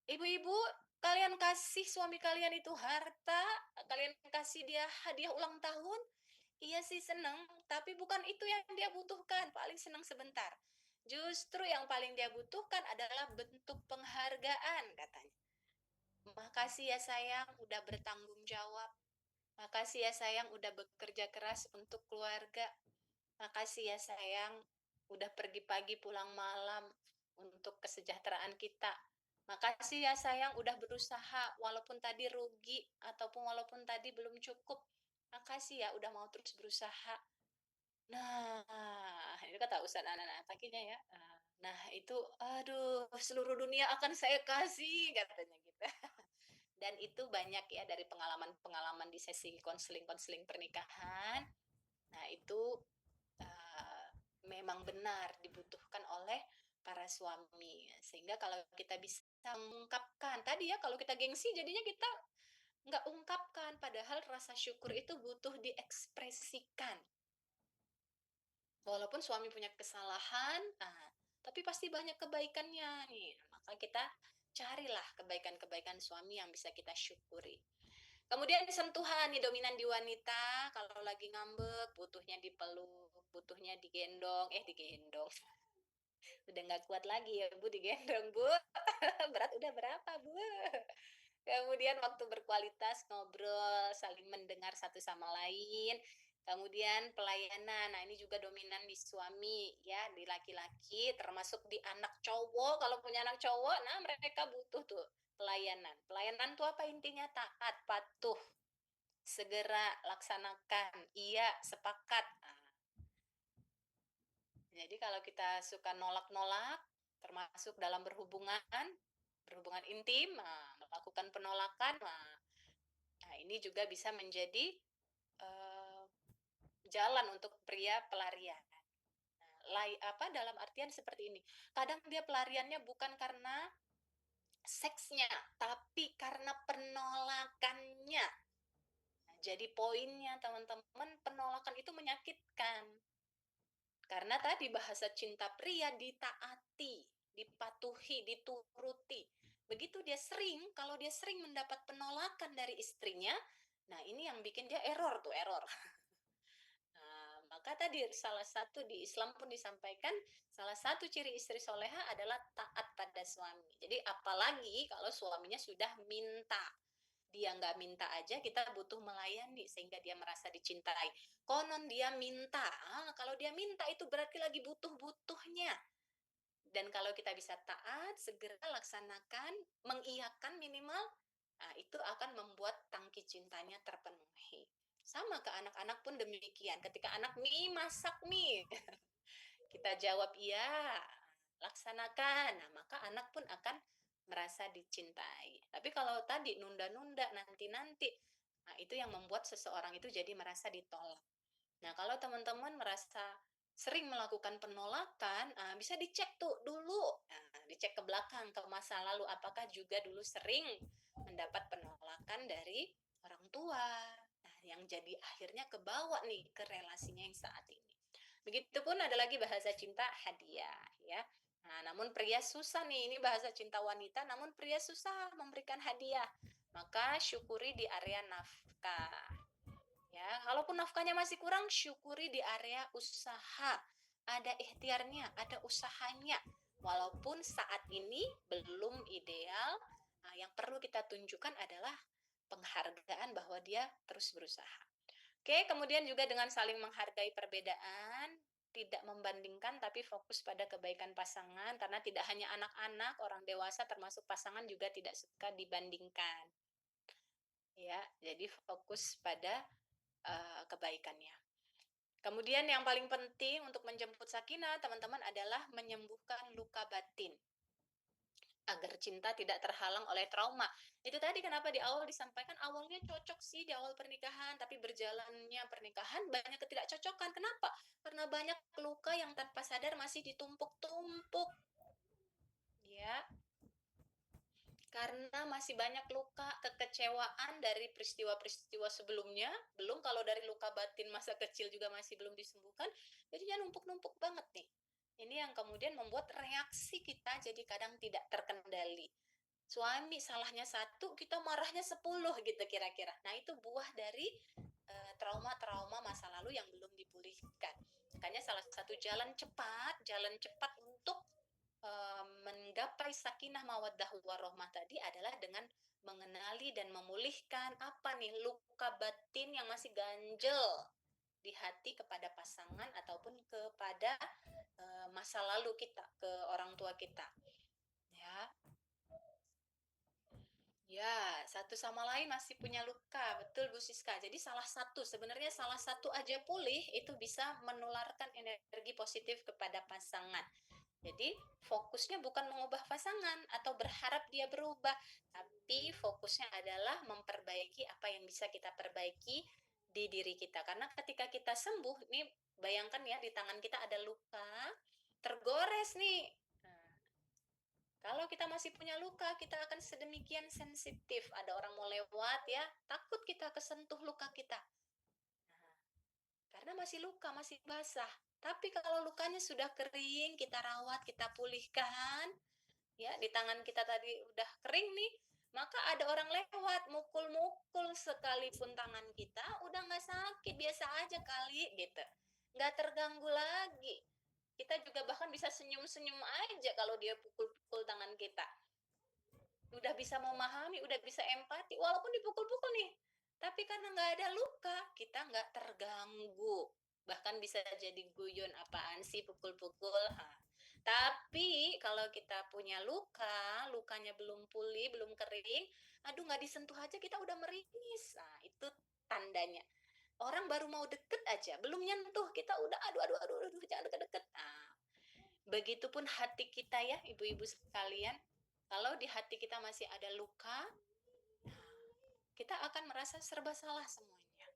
[SPEAKER 4] ibu-ibu Kalian kasih suami kalian itu harta, kalian kasih dia hadiah ulang tahun, iya sih seneng, tapi bukan itu yang dia butuhkan, paling seneng sebentar. Justru yang paling dia butuhkan adalah bentuk penghargaan katanya. Makasih ya sayang udah bertanggung jawab. Makasih ya sayang udah bekerja keras untuk keluarga. Makasih ya sayang udah pergi pagi pulang malam untuk kesejahteraan kita. Makasih ya sayang udah berusaha walaupun tadi rugi ataupun walaupun tadi belum cukup. Makasih ya udah mau terus berusaha. Nah, ini kata Ustaz anak-anak paginya ya. Nah, itu aduh seluruh dunia akan saya kasih katanya gitu. Dan itu banyak ya dari pengalaman-pengalaman di sesi konseling-konseling pernikahan. Nah, itu memang benar dibutuhkan oleh para suami. Sehingga kalau kita bisa mengungkapkan, tadi ya kalau kita gengsi jadinya kita nggak ungkapkan, padahal rasa syukur itu butuh diekspresikan. Walaupun suami punya kesalahan, tapi pasti banyak kebaikannya nih. Maka kita carilah kebaikan-kebaikan suami yang bisa kita syukuri. Kemudian sentuhan nih dominan di wanita, kalau lagi ngambek, butuhnya dipeluk, butuhnya digendong, digendong. Udah nggak kuat lagi ya Bu digendong Bu. Berat udah berapa Bu? Kemudian waktu berkualitas ngobrol, saling mendengar satu sama lain. Kemudian pelayanan, nah ini juga dominan di suami ya, di laki-laki, termasuk di anak cowok. Kalau punya anak cowok, nah mereka butuh tuh pelayanan. Pelayanan tuh apa intinya? Taat, patuh, segera laksanakan, iya, sepakat. Nah, jadi kalau kita suka nolak-nolak, termasuk dalam berhubungan intim, melakukan penolakan, nah ini juga bisa menjadi jalan untuk pria pelarian. Dalam artian seperti ini. Kadang dia pelariannya bukan karena seksnya, tapi karena penolakannya. Nah, jadi poinnya teman-teman, penolakan itu menyakitkan. Karena tadi bahasa cinta pria ditaati, dipatuhi, dituruti. Begitu kalau dia sering mendapat penolakan dari istrinya, nah ini yang bikin dia error. Nah, maka tadi salah satu di Islam pun disampaikan, salah satu ciri istri soleha adalah taat pada suami. Jadi apalagi kalau suaminya sudah minta. Dia nggak minta aja, kita butuh melayani sehingga dia merasa dicintai. Konon dia minta, kalau dia minta itu berarti lagi butuh-butuhnya. Dan kalau kita bisa taat, segera laksanakan, mengiyakan minimal, itu akan membuat tangki cintanya terpenuhi. Sama ke anak-anak pun demikian. Ketika anak masak mie, kita jawab iya, laksanakan. Nah, maka anak pun akan merasa dicintai. Tapi kalau tadi nunda-nunda, nanti-nanti, nah itu yang membuat seseorang itu jadi merasa ditolak. Nah, kalau teman-teman merasa sering melakukan penolakan, bisa dicek tuh dulu. Nah, dicek ke belakang, ke masa lalu, apakah juga dulu sering mendapat penolakan dari orang tua. Nah, yang jadi akhirnya kebawa nih ke relasinya yang saat ini. Begitupun ada lagi bahasa cinta hadiah, ya. Nah, namun pria susah nih, ini bahasa cinta wanita, namun pria susah memberikan hadiah. Maka syukuri di area nafkah. Ya, kalaupun nafkahnya masih kurang, syukuri di area usaha. Ada ikhtiarnya, ada usahanya. Walaupun saat ini belum ideal, yang perlu kita tunjukkan adalah penghargaan bahwa dia terus berusaha. Oke, kemudian juga dengan saling menghargai perbedaan, tidak membandingkan tapi fokus pada kebaikan pasangan, karena tidak hanya anak-anak, orang dewasa termasuk pasangan juga tidak suka dibandingkan. Ya, jadi fokus pada kebaikannya. Kemudian yang paling penting untuk menjemput sakinah, teman-teman, adalah menyembuhkan luka batin agar cinta tidak terhalang oleh trauma. Itu tadi kenapa di awal disampaikan awalnya cocok sih di awal pernikahan, tapi berjalannya pernikahan banyak ketidakcocokan. Kenapa? Karena banyak luka yang tanpa sadar masih ditumpuk-tumpuk. Ya. Karena masih banyak luka, kekecewaan dari peristiwa-peristiwa sebelumnya, belum kalau dari luka batin masa kecil juga masih belum disembuhkan, jadinya numpuk-numpuk banget nih. Ini yang kemudian membuat reaksi kita jadi kadang tidak terkendali. Suami salahnya 1, kita marahnya 10 gitu kira-kira. Nah, itu buah dari trauma-trauma masa lalu yang belum dipulihkan. Makanya salah satu jalan cepat untuk menggapai sakinah mawaddah warahmah tadi adalah dengan mengenali dan memulihkan apa nih luka batin yang masih ganjel di hati kepada pasangan ataupun kepada masa lalu kita, ke orang tua kita. Ya. Ya, satu sama lain masih punya luka, betul Bu Siska. Jadi sebenarnya salah satu aja pulih itu bisa menularkan energi positif kepada pasangan. Jadi fokusnya bukan mengubah pasangan atau berharap dia berubah, tapi fokusnya adalah memperbaiki apa yang bisa kita perbaiki di diri kita. Karena ketika kita sembuh, nih bayangkan ya di tangan kita ada luka, tergores nih. Kalau kita masih punya luka, kita akan sedemikian sensitif. Ada orang mau lewat ya, takut kita kesentuh luka kita. Karena masih luka, masih basah. Tapi kalau lukanya sudah kering, kita rawat, kita pulihkan, ya di tangan kita tadi udah kering nih, maka ada orang lewat, mukul-mukul sekalipun tangan kita, udah nggak sakit, biasa aja kali, gitu. Nggak terganggu lagi. Kita juga bahkan bisa senyum-senyum aja kalau dia pukul-pukul tangan kita. Udah bisa memahami, udah bisa empati, walaupun dipukul-pukul nih. Tapi karena nggak ada luka, kita nggak terganggu. Bahkan bisa jadi guyon, apaan sih pukul-pukul. Tapi kalau kita punya luka, lukanya belum pulih, belum kering, aduh nggak disentuh aja kita udah meringis. Nah, itu tandanya. Orang baru mau deket aja, belum nyentuh, kita udah aduh, jangan deket-deket. Nah, begitupun hati kita ya, ibu-ibu sekalian. Kalau di hati kita masih ada luka, kita akan merasa serba salah semuanya.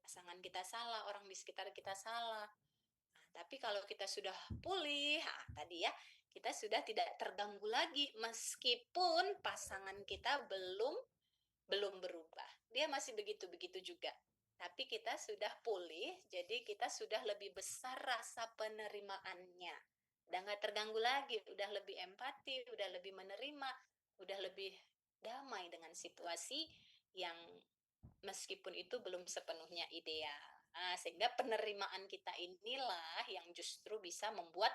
[SPEAKER 4] Pasangan kita salah, orang di sekitar kita salah. Nah, tapi kalau kita sudah pulih, tadi ya, kita sudah tidak terganggu lagi meskipun pasangan kita belum berubah. Dia masih begitu-begitu juga. Tapi kita sudah pulih, jadi kita sudah lebih besar rasa penerimaannya. Udah nggak terganggu lagi, udah lebih empati, udah lebih menerima, udah lebih damai dengan situasi yang meskipun itu belum sepenuhnya ideal. Nah, sehingga penerimaan kita inilah yang justru bisa membuat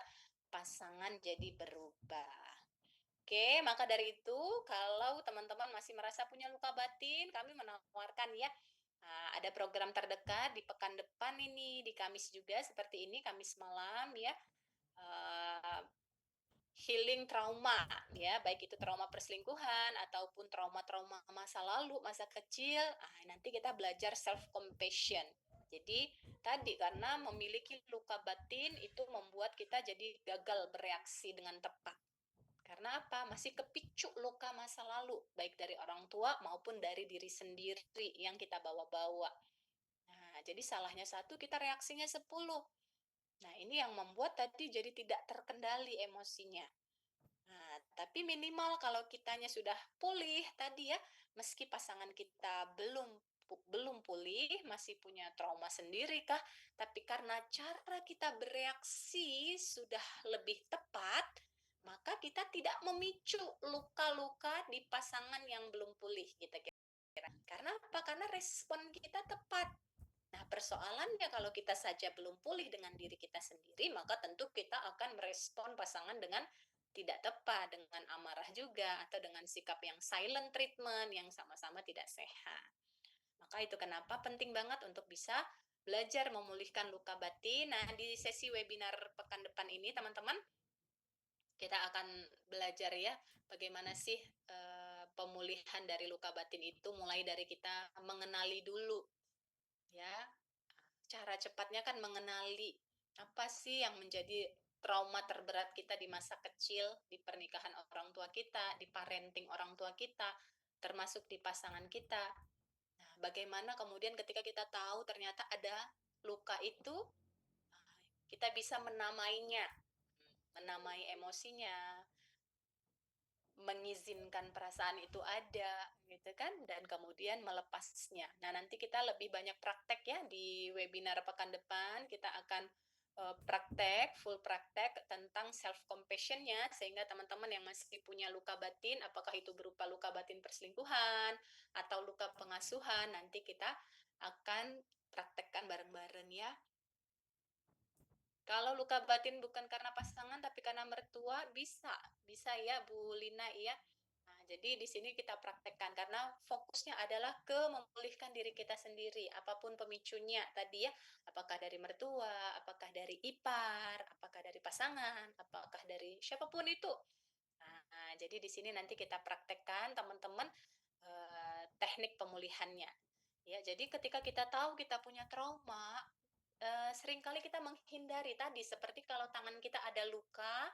[SPEAKER 4] pasangan jadi berubah. Oke, maka dari itu kalau teman-teman masih merasa punya luka batin, kami menawarkan ya, ada program terdekat di pekan depan ini, di Kamis juga seperti ini, Kamis malam ya, healing trauma ya, baik itu trauma perselingkuhan ataupun trauma-trauma masa lalu, masa kecil. Nanti kita belajar self compassion. Jadi tadi karena memiliki luka batin itu membuat kita jadi gagal bereaksi dengan tepat. Karena apa? Masih kepicu luka masa lalu, baik dari orang tua maupun dari diri sendiri yang kita bawa-bawa. Nah, jadi salahnya 1, kita reaksinya 10. Nah, ini yang membuat tadi jadi tidak terkendali emosinya. Nah, tapi minimal kalau kitanya sudah pulih tadi ya, meski pasangan kita belum pulih, masih punya trauma sendiri kah, tapi karena cara kita bereaksi sudah lebih tepat, maka kita tidak memicu luka-luka di pasangan yang belum pulih gitu kira-kira. Karena apa? Karena respon kita tepat. Nah, persoalannya kalau kita saja belum pulih dengan diri kita sendiri, maka tentu kita akan merespon pasangan dengan tidak tepat, dengan amarah juga, atau dengan sikap yang silent treatment yang sama-sama tidak sehat. Maka itu kenapa penting banget untuk bisa belajar memulihkan luka batin. Nah, di sesi webinar pekan depan ini, teman-teman, kita akan belajar ya, bagaimana sih pemulihan dari luka batin itu, mulai dari kita mengenali dulu, ya. Cara cepatnya kan mengenali apa sih yang menjadi trauma terberat kita di masa kecil, di pernikahan orang tua kita, di parenting orang tua kita, termasuk di pasangan kita. Nah, bagaimana kemudian ketika kita tahu ternyata ada luka itu, kita bisa menamainya, menamai emosinya, mengizinkan perasaan itu ada, gitu kan, dan kemudian melepasnya. Nah, nanti kita lebih banyak praktek ya di webinar pekan depan. Kita akan full praktek tentang self compassion-nya, sehingga teman-teman yang masih punya luka batin, apakah itu berupa luka batin perselingkuhan atau luka pengasuhan, nanti kita akan praktekkan bareng-bareng ya. Kalau luka batin bukan karena pasangan tapi karena mertua, bisa ya Bu Lina ya. Nah, jadi di sini kita praktekkan karena fokusnya adalah ke memulihkan diri kita sendiri, apapun pemicunya tadi ya, apakah dari mertua, apakah dari ipar, apakah dari pasangan, apakah dari siapapun itu. Nah, jadi di sini nanti kita praktekkan teman-teman teknik pemulihannya. Ya, jadi ketika kita tahu kita punya trauma, seringkali kita menghindari tadi, seperti kalau tangan kita ada luka,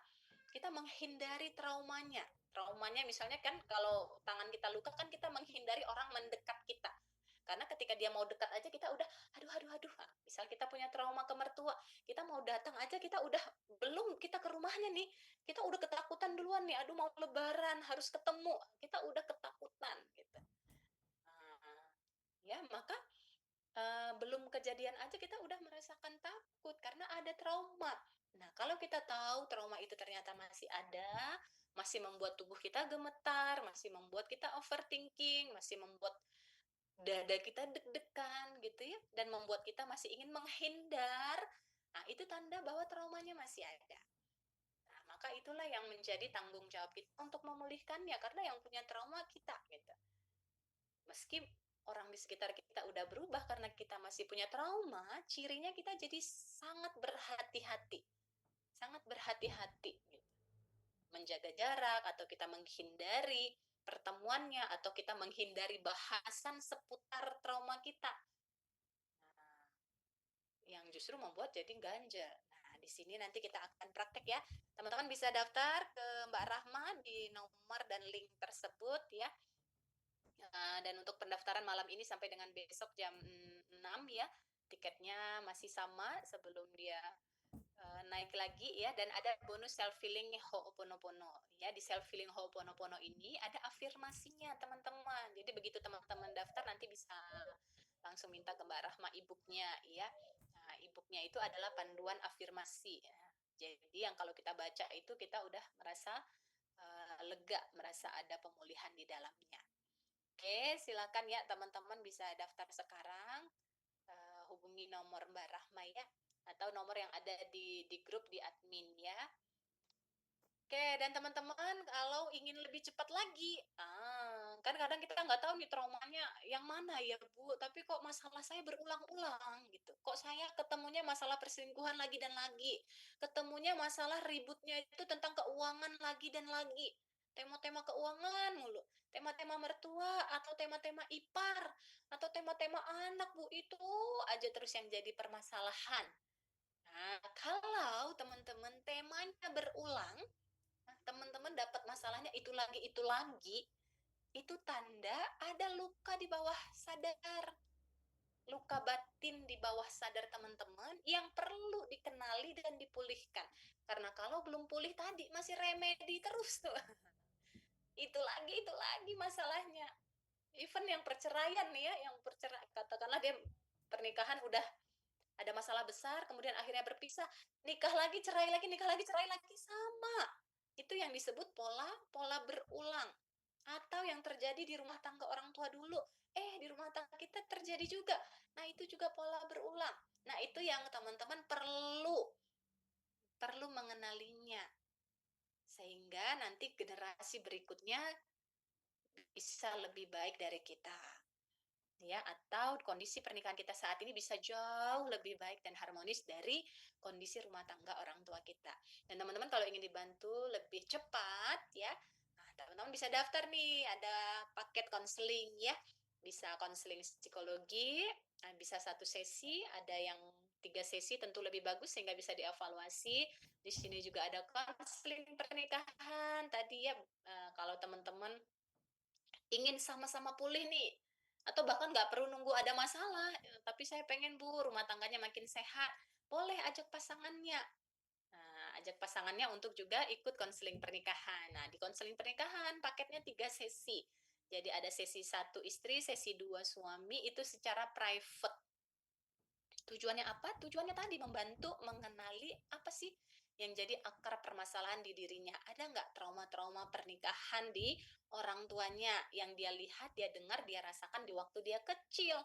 [SPEAKER 4] kita menghindari traumanya. Traumanya misalnya kan kalau tangan kita luka kan kita menghindari orang mendekat kita. Karena ketika dia mau dekat aja kita udah aduh. Nah, misal kita punya trauma ke mertua, kita mau datang aja kita udah belum kita ke rumahnya nih, kita udah ketakutan duluan nih, aduh mau lebaran harus ketemu, kita udah ketakutan gitu. Nah, ya maka belum kejadian aja kita udah merasakan takut karena ada trauma. Nah, kalau kita tahu trauma itu ternyata masih ada, masih membuat tubuh kita gemetar, masih membuat kita overthinking, masih membuat dada kita deg-degan gitu ya, dan membuat kita masih ingin menghindar, nah itu tanda bahwa traumanya masih ada. Nah, maka itulah yang menjadi tanggung jawab kita untuk memulihkannya, karena yang punya trauma kita gitu. Meski orang di sekitar kita udah berubah karena kita masih punya trauma, cirinya kita jadi sangat berhati-hati. Sangat berhati-hati gitu. Menjaga jarak atau kita menghindari pertemuannya atau kita menghindari bahasan seputar trauma kita. Nah, yang justru membuat jadi ganjel. Nah, di sini nanti kita akan praktek ya. Teman-teman bisa daftar ke Mbak Rahma di nomor dan link tersebut ya. Dan untuk pendaftaran malam ini sampai dengan besok jam 6 ya, tiketnya masih sama sebelum dia naik lagi ya, dan ada bonus self feeling Ho'oponopono ya. Di self feeling Ho'oponopono ini ada afirmasinya teman-teman, jadi begitu teman-teman daftar nanti bisa langsung minta ke Mbak Rahma e-booknya ya. Nah, e-booknya itu adalah panduan afirmasi ya. Jadi yang kalau kita baca itu kita udah merasa lega, merasa ada pemulihan di dalamnya. Oke, silakan ya teman-teman bisa daftar sekarang, hubungi nomor Mbak Rahma ya, atau nomor yang ada di grup di admin ya. Oke, dan teman-teman kalau ingin lebih cepat lagi, kan kadang kita nggak tahu nih traumanya yang mana ya Bu, tapi kok masalah saya berulang-ulang gitu. Kok saya ketemunya masalah perselingkuhan lagi dan lagi, ketemunya masalah ributnya itu tentang keuangan lagi dan lagi, tema-tema keuangan mulu, tema-tema mertua atau tema-tema ipar atau tema-tema anak Bu, itu aja terus yang jadi permasalahan. Nah, kalau teman-teman temanya berulang, teman-teman dapat masalahnya itu lagi, itu tanda ada luka di bawah sadar, luka batin di bawah sadar teman-teman yang perlu dikenali dan dipulihkan. Karena kalau belum pulih tadi masih remedi terus tuh. itu lagi masalahnya. Even yang perceraian nih ya, katakanlah dia pernikahan udah ada masalah besar, kemudian akhirnya berpisah, nikah lagi, cerai lagi, sama. Itu yang disebut pola berulang. Atau yang terjadi di rumah tangga orang tua dulu, di rumah tangga kita terjadi juga. Nah, itu juga pola berulang. Nah, itu yang teman-teman perlu mengenalinya. Sehingga nanti generasi berikutnya bisa lebih baik dari kita. Ya, atau kondisi pernikahan kita saat ini bisa jauh lebih baik dan harmonis dari kondisi rumah tangga orang tua kita. Dan teman-teman kalau ingin dibantu lebih cepat ya, nah, teman-teman bisa daftar nih, ada paket konseling ya, bisa konseling psikologi, bisa 1 sesi, ada yang 3 sesi tentu lebih bagus sehingga bisa dievaluasi. Di sini juga ada konseling pernikahan tadi ya, kalau teman-teman ingin sama-sama pulih nih, atau bahkan nggak perlu nunggu ada masalah, tapi saya pengen Bu rumah tangganya makin sehat, boleh ajak pasangannya. Nah, ajak pasangannya untuk juga ikut konseling pernikahan. Nah, di konseling pernikahan paketnya 3 sesi. Jadi ada sesi 1 istri, sesi 2 suami, itu secara private. Tujuannya apa? Tujuannya tadi membantu mengenali apa sih yang jadi akar permasalahan di dirinya. Ada nggak trauma-trauma pernikahan di orang tuanya yang dia lihat, dia dengar, dia rasakan di waktu dia kecil,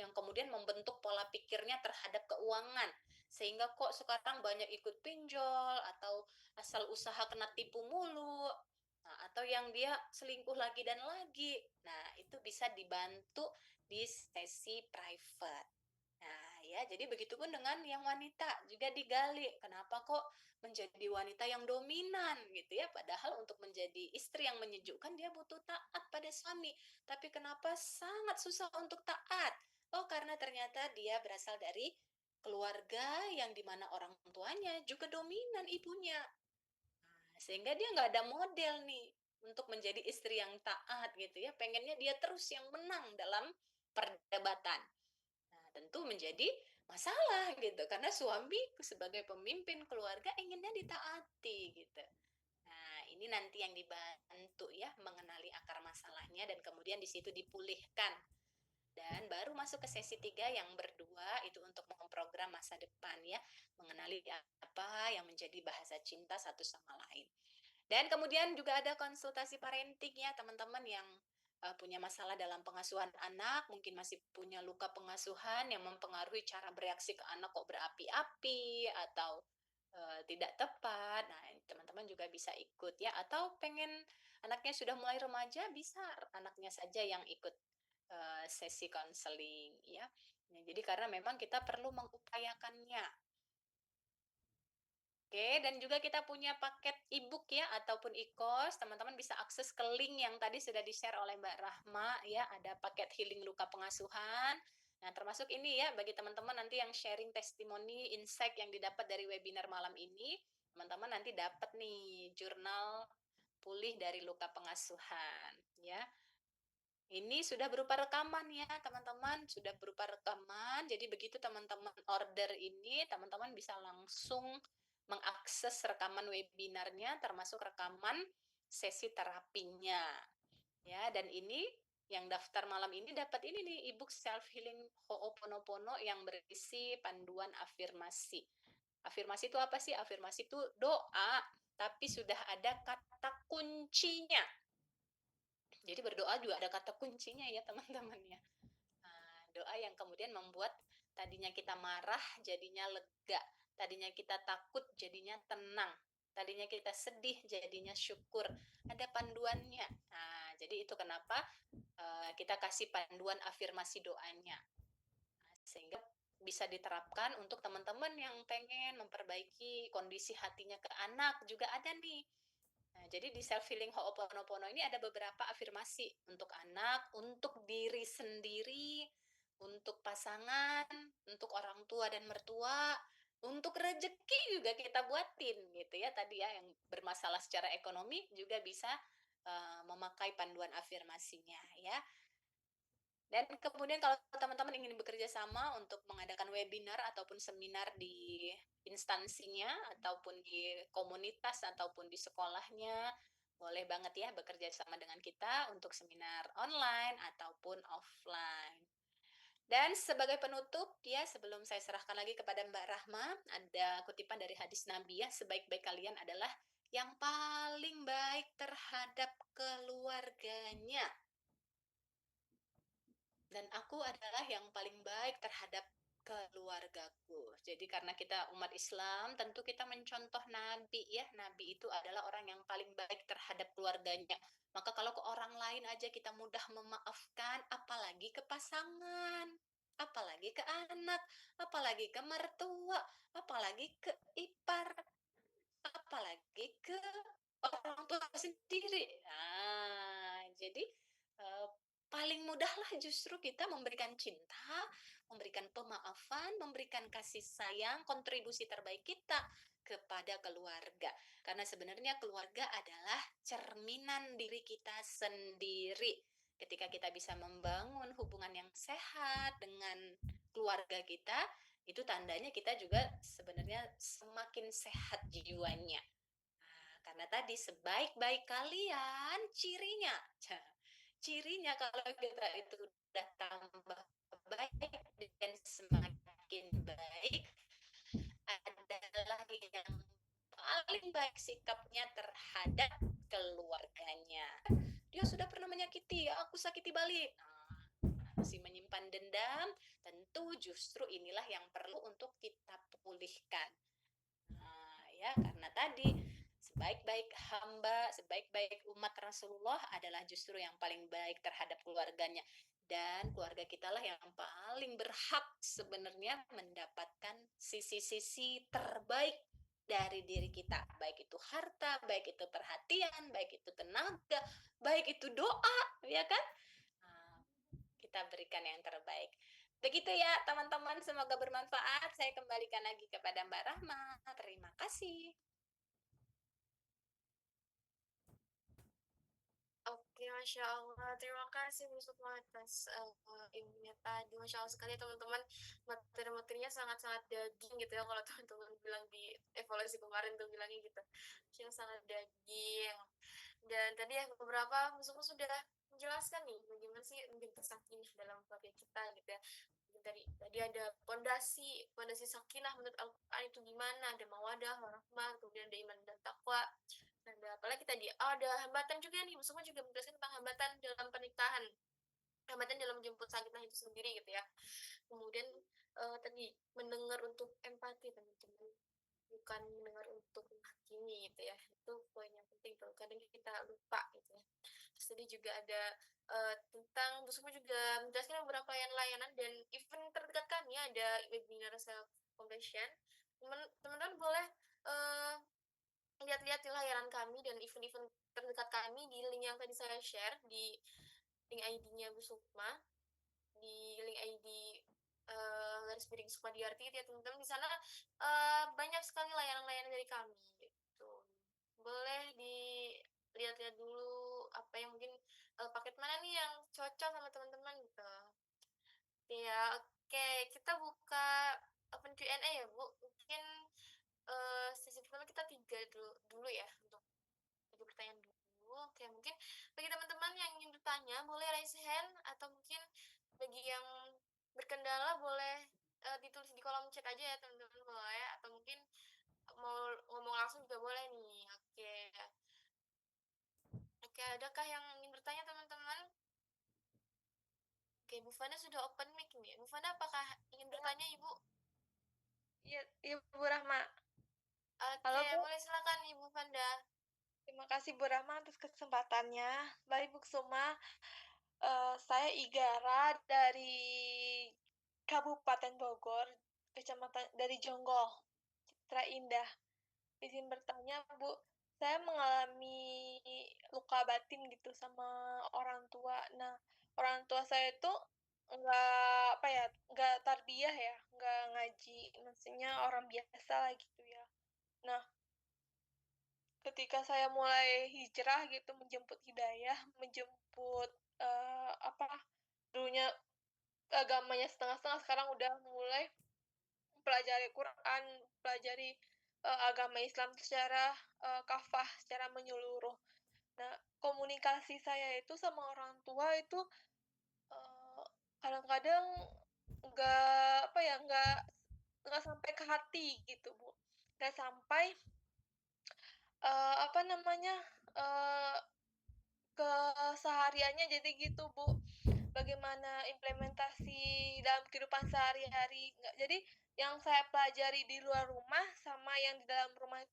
[SPEAKER 4] yang kemudian membentuk pola pikirnya terhadap keuangan. Sehingga kok sekarang banyak ikut pinjol atau asal usaha kena tipu mulu. Nah, atau yang dia selingkuh lagi dan lagi. Nah, itu bisa dibantu di sesi private. Nah, ya, jadi begitupun dengan yang wanita juga digali. Kenapa kok menjadi wanita yang dominan gitu ya? Padahal untuk menjadi istri yang menyejukkan dia butuh taat pada suami. Tapi kenapa sangat susah untuk taat? Oh, karena ternyata dia berasal dari keluarga yang dimana orang tuanya juga dominan ibunya. Nah, sehingga dia nggak ada model nih untuk menjadi istri yang taat gitu ya. Pengennya dia terus yang menang dalam perdebatan. Nah, tentu menjadi masalah gitu karena suami sebagai pemimpin keluarga inginnya ditaati gitu. Nah, ini nanti yang dibantu ya mengenali akar masalahnya dan kemudian di situ dipulihkan. Dan baru masuk ke sesi 3 yang berdua itu untuk memprogram masa depan ya, mengenali apa yang menjadi bahasa cinta satu sama lain. Dan kemudian juga ada konsultasi parenting ya, teman-teman yang punya masalah dalam pengasuhan anak, mungkin masih punya luka pengasuhan yang mempengaruhi cara bereaksi ke anak kok berapi-api atau tidak tepat. Nah, teman-teman juga bisa ikut ya, atau pengen anaknya sudah mulai remaja, bisa anaknya saja yang ikut sesi konseling ya. Nah, jadi karena memang kita perlu mengupayakannya. Oke, dan juga kita punya paket e-book ya ataupun e-course, teman-teman bisa akses ke link yang tadi sudah di-share oleh Mbak Rahma ya, ada paket healing luka pengasuhan. Nah, termasuk ini ya bagi teman-teman nanti yang sharing testimoni, insight yang didapat dari webinar malam ini, teman-teman nanti dapat nih jurnal pulih dari luka pengasuhan ya. Ini sudah berupa rekaman ya, teman-teman, sudah berupa rekaman. Jadi begitu teman-teman order ini, teman-teman bisa langsung mengakses rekaman webinarnya, termasuk rekaman sesi terapinya. Ya, dan ini yang daftar malam ini dapat ini nih, ebook self healing Ho'oponopono yang berisi panduan afirmasi. Afirmasi itu apa sih? Afirmasi itu doa, tapi sudah ada kata kuncinya. Jadi berdoa juga ada kata kuncinya ya teman-teman ya. Nah, doa yang kemudian membuat tadinya kita marah jadinya lega, tadinya kita takut jadinya tenang, tadinya kita sedih jadinya syukur. Ada panduannya. Nah, jadi itu kenapa kita kasih panduan afirmasi doanya. Nah, sehingga bisa diterapkan untuk teman-teman yang pengen memperbaiki kondisi hatinya ke anak juga ada nih. Nah, jadi di self healing Ho'oponopono ini ada beberapa afirmasi untuk anak, untuk diri sendiri, untuk pasangan, untuk orang tua dan mertua, untuk rezeki juga kita buatin gitu ya tadi ya yang bermasalah secara ekonomi juga bisa memakai panduan afirmasinya ya. Dan kemudian kalau teman-teman ingin bekerja sama untuk mengadakan webinar ataupun seminar di instansinya ataupun di komunitas ataupun di sekolahnya, boleh banget ya bekerja sama dengan kita untuk seminar online ataupun offline. Dan sebagai penutup ya sebelum saya serahkan lagi kepada Mbak Rahma, ada kutipan dari hadis Nabi ya, sebaik-baik kalian adalah yang paling baik terhadap keluarganya. Dan aku adalah yang paling baik terhadap keluargaku. Jadi karena kita umat Islam, tentu kita mencontoh Nabi ya. Nabi itu adalah orang yang paling baik terhadap keluarganya. Maka kalau ke orang lain aja kita mudah memaafkan, apalagi ke pasangan, apalagi ke anak, apalagi ke mertua, apalagi ke ipar, apalagi ke orang tua sendiri. Nah, jadi paling mudahlah justru kita memberikan cinta, memberikan pemaafan, memberikan kasih sayang, kontribusi terbaik kita kepada keluarga. Karena sebenarnya keluarga adalah cerminan diri kita sendiri. Ketika kita bisa membangun hubungan yang sehat dengan keluarga kita, itu tandanya kita juga sebenarnya semakin sehat jiwanya. Nah, karena tadi sebaik-baik kalian cirinya kalau kita itu udah tambah baik dan semakin yang paling baik sikapnya terhadap keluarganya. Dia sudah pernah menyakiti, ya aku sakiti balik. Masih menyimpan dendam, tentu justru inilah yang perlu untuk kita pulihkan. Ya, karena tadi sebaik-baik hamba, sebaik-baik umat Rasulullah adalah justru yang paling baik terhadap keluarganya. Dan keluarga kita lah yang paling berhak sebenarnya mendapatkan sisi-sisi terbaik dari diri kita, baik itu harta, baik itu perhatian, baik itu tenaga, baik itu doa, ya kan? Kita berikan yang terbaik. Begitu ya teman-teman, semoga bermanfaat. Saya kembalikan lagi kepada Mbak Rahma. Terima kasih.
[SPEAKER 1] Oke, Masya Allah. Terima kasih Bu Sukma atas ilmunya tadi. Masya Allah sekali teman-teman. Materi-materinya sangat-sangat daging gitu ya. Kalau teman-teman bilang di evaluasi kemarin tuh bilangnya gitu. Masya Allah sangat daging. Dan tadi ya beberapa Bu Sukma sudah menjelaskan nih bagaimana sih menjadi sakinah dalam keluarga kita gitu ya. Tadi ada pondasi sakinah menurut Al-Quran itu gimana, ada mawadah, warahmah, kemudian ada iman dan takwa. Ada apalagi tadi, ada hambatan juga nih, semua juga menjelaskan tentang hambatan dalam pernikahan, hambatan dalam menjemput sakinah itu sendiri gitu ya. Kemudian tadi mendengar untuk empati teman-teman, bukan mendengar untuk menghakimi gitu ya. Itu poin yang penting tuh, kadang kita lupa gitu ya. Terus tadi juga ada tentang semua juga menjelaskan beberapa layanan dan event terdekat kami, ada webinar self compassion. Teman-teman boleh lihat-lihat di layanan kami dan event-event terdekat kami di link yang tadi saya share di link ID-nya Bu Sukma, di link ID garis miring Sukma Diarti ya teman-teman. Di sana banyak sekali layanan-layanan dari kami gitu. Boleh dilihat-lihat dulu apa yang mungkin paket mana nih yang cocok sama teman-teman gitu. Ya, oke, kita buka open Q&A ya Bu. Mungkin sesi pertama kita tiga dulu ya untuk tiga pertanyaan dulu. Oke, mungkin bagi teman-teman yang ingin bertanya boleh raise hand, atau mungkin bagi yang berkendala boleh ditulis di kolom chat aja ya teman-teman, boleh, atau mungkin mau ngomong langsung juga boleh nih. Oke, adakah yang ingin bertanya teman-teman? Oke, Bu Fana sudah open mic nih. Bu Fana, apakah ingin bertanya Ibu?
[SPEAKER 2] Iya, Bu Rahma.
[SPEAKER 1] Oke,
[SPEAKER 2] Halo, Bu.
[SPEAKER 1] boleh silakan Ibu Fanda.
[SPEAKER 2] Terima kasih Bu Rahma atas kesempatannya. Baik Bu Suma, saya Igara dari Kabupaten Bogor, Kecamatan dari Jonggol, Citra Indah. Izin bertanya Bu, saya mengalami luka batin gitu sama orang tua. Nah, orang tua saya itu nggak tarbiyah ya, nggak ngaji, maksudnya orang biasa lah gitu ya. Nah, ketika saya mulai hijrah gitu, menjemput hidayah, menjemput dulunya agamanya setengah-setengah, sekarang udah mulai pelajari Quran, pelajari agama Islam secara kafah, secara menyeluruh. Nah, komunikasi saya itu sama orang tua itu kadang-kadang nggak sampai ke hati gitu Bu, nggak sampai kesehariannya. Jadi gitu Bu, bagaimana implementasi dalam kehidupan sehari-hari. Jadi yang saya pelajari di luar rumah sama yang di dalam rumah.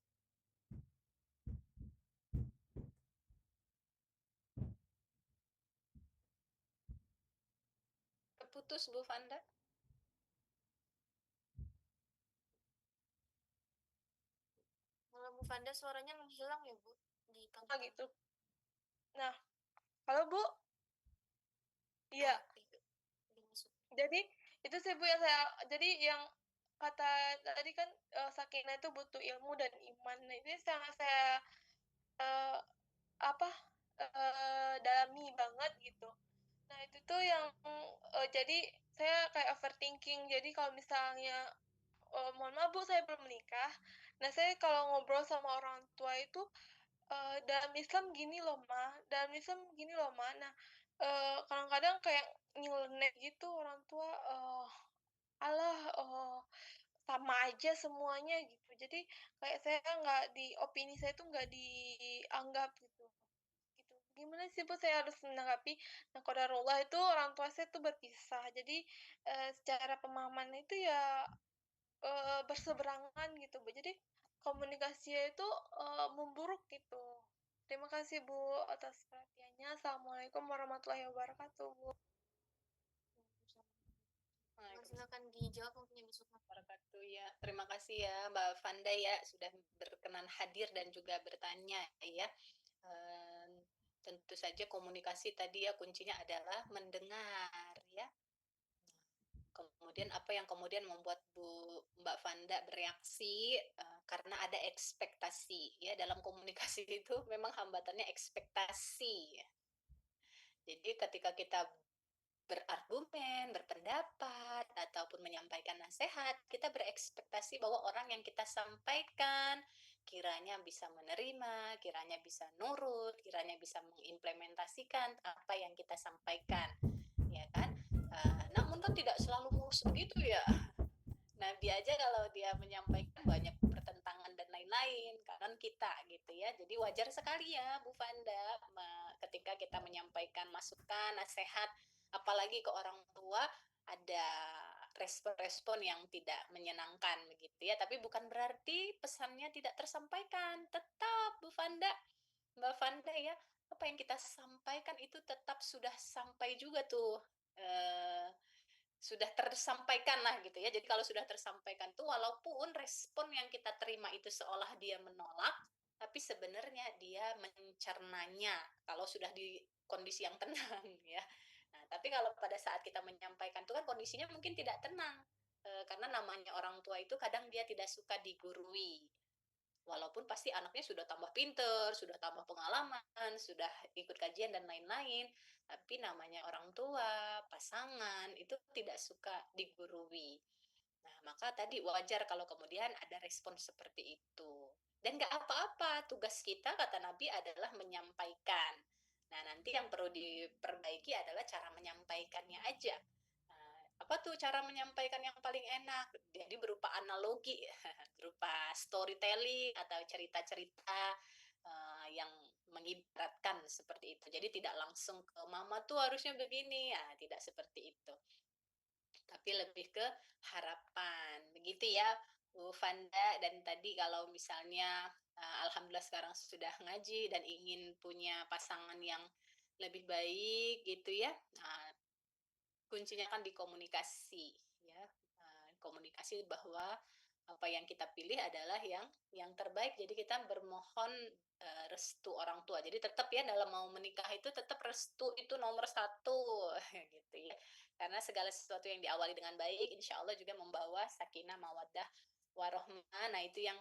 [SPEAKER 4] Putus Bu Fanda.
[SPEAKER 1] Kalau Bu Fanda suaranya menghilang ya Bu di tengah.
[SPEAKER 2] Gitu. Nah, halo Bu. Iya. Jadi itu sih Bu yang yang kata tadi kan sakinah itu butuh ilmu dan iman. Nah, ini sangat saya dalami banget gitu. Nah, itu tuh yang jadi saya kayak overthinking. Jadi kalau misalnya mohon maaf Bu, saya belum menikah. Nah, saya kalau ngobrol sama orang tua itu dalam Islam gini loh Ma, dalam Islam gini loh Ma. Nah, kadang-kadang kayak nyeleneh gitu orang tua, sama aja semuanya gitu. Jadi kayak saya nggak opini saya tuh nggak dianggap gitu. Gitu. Gimana sih Bu saya harus menanggapi? Nah, qadarullah itu orang tua saya tuh berpisah. Jadi secara pemahaman itu ya berseberangan gitu Bu. Jadi komunikasinya itu memburuk gitu. Terima kasih Bu atas perhatiannya. Assalamualaikum warahmatullahi wabarakatuh Bu.
[SPEAKER 1] Silakan dijawab mungkin Ibu Sukma.
[SPEAKER 4] Wabarakatuh ya. Terima kasih ya Mbak Fanda ya sudah berkenan hadir dan juga bertanya ya. Tentu saja komunikasi tadi ya kuncinya adalah mendengar ya. Kemudian apa yang kemudian membuat Mbak Fanda bereaksi karena ada ekspektasi ya dalam komunikasi itu memang hambatannya ekspektasi ya. Jadi ketika kita berargumen, berpendapat, ataupun menyampaikan nasihat, kita berekspektasi bahwa orang yang kita sampaikan kiranya bisa menerima, kiranya bisa nurut, kiranya bisa mengimplementasikan apa yang kita sampaikan, ya kan? Namun kan tidak selalu mulus begitu ya. Nabi aja kalau dia menyampaikan banyak pertentangan dan lain-lain kan kita gitu ya. Jadi wajar sekali ya Bu Fanda ketika kita menyampaikan masukan, nasihat apalagi ke orang tua ada respon-respon yang tidak menyenangkan begitu ya. Tapi bukan berarti pesannya tidak tersampaikan. Tetap Bu Fanda, Mbak Fanda ya, apa yang kita sampaikan itu tetap sudah sampai juga tuh. Sudah tersampaikan lah gitu ya. Jadi kalau sudah tersampaikan tuh walaupun respon yang kita terima itu seolah dia menolak, tapi sebenarnya dia mencernanya kalau sudah di kondisi yang tenang ya. Nah, tapi kalau pada saat kita menyampaikan itu kan kondisinya mungkin tidak tenang. Karena namanya orang tua itu kadang dia tidak suka digurui. Walaupun pasti anaknya sudah tambah pinter, sudah tambah pengalaman, sudah ikut kajian dan lain-lain, tapi namanya orang tua, pasangan, itu tidak suka digurui. Nah, maka tadi wajar kalau kemudian ada respon seperti itu. Dan nggak apa-apa, tugas kita, kata Nabi, adalah menyampaikan. Nah, nanti yang perlu diperbaiki adalah cara menyampaikannya aja. Apa tuh cara menyampaikan yang paling enak? Jadi berupa analogi, berupa storytelling atau cerita-cerita yang mengibaratkan seperti itu. Jadi tidak langsung ke mama tuh harusnya begini, ya tidak seperti itu. Tapi lebih ke harapan, begitu ya Bu Fanda. Dan tadi kalau misalnya alhamdulillah sekarang sudah ngaji dan ingin punya pasangan yang lebih baik gitu ya. Nah, kuncinya kan di komunikasi ya. Komunikasi bahwa apa yang kita pilih adalah yang terbaik. Jadi kita bermohon restu orang tua. Jadi tetap ya dalam mau menikah itu tetap restu itu nomor satu gitu ya. Karena segala sesuatu yang diawali dengan baik, insya Allah juga membawa sakinah, mawaddah, warohmah. Nah itu yang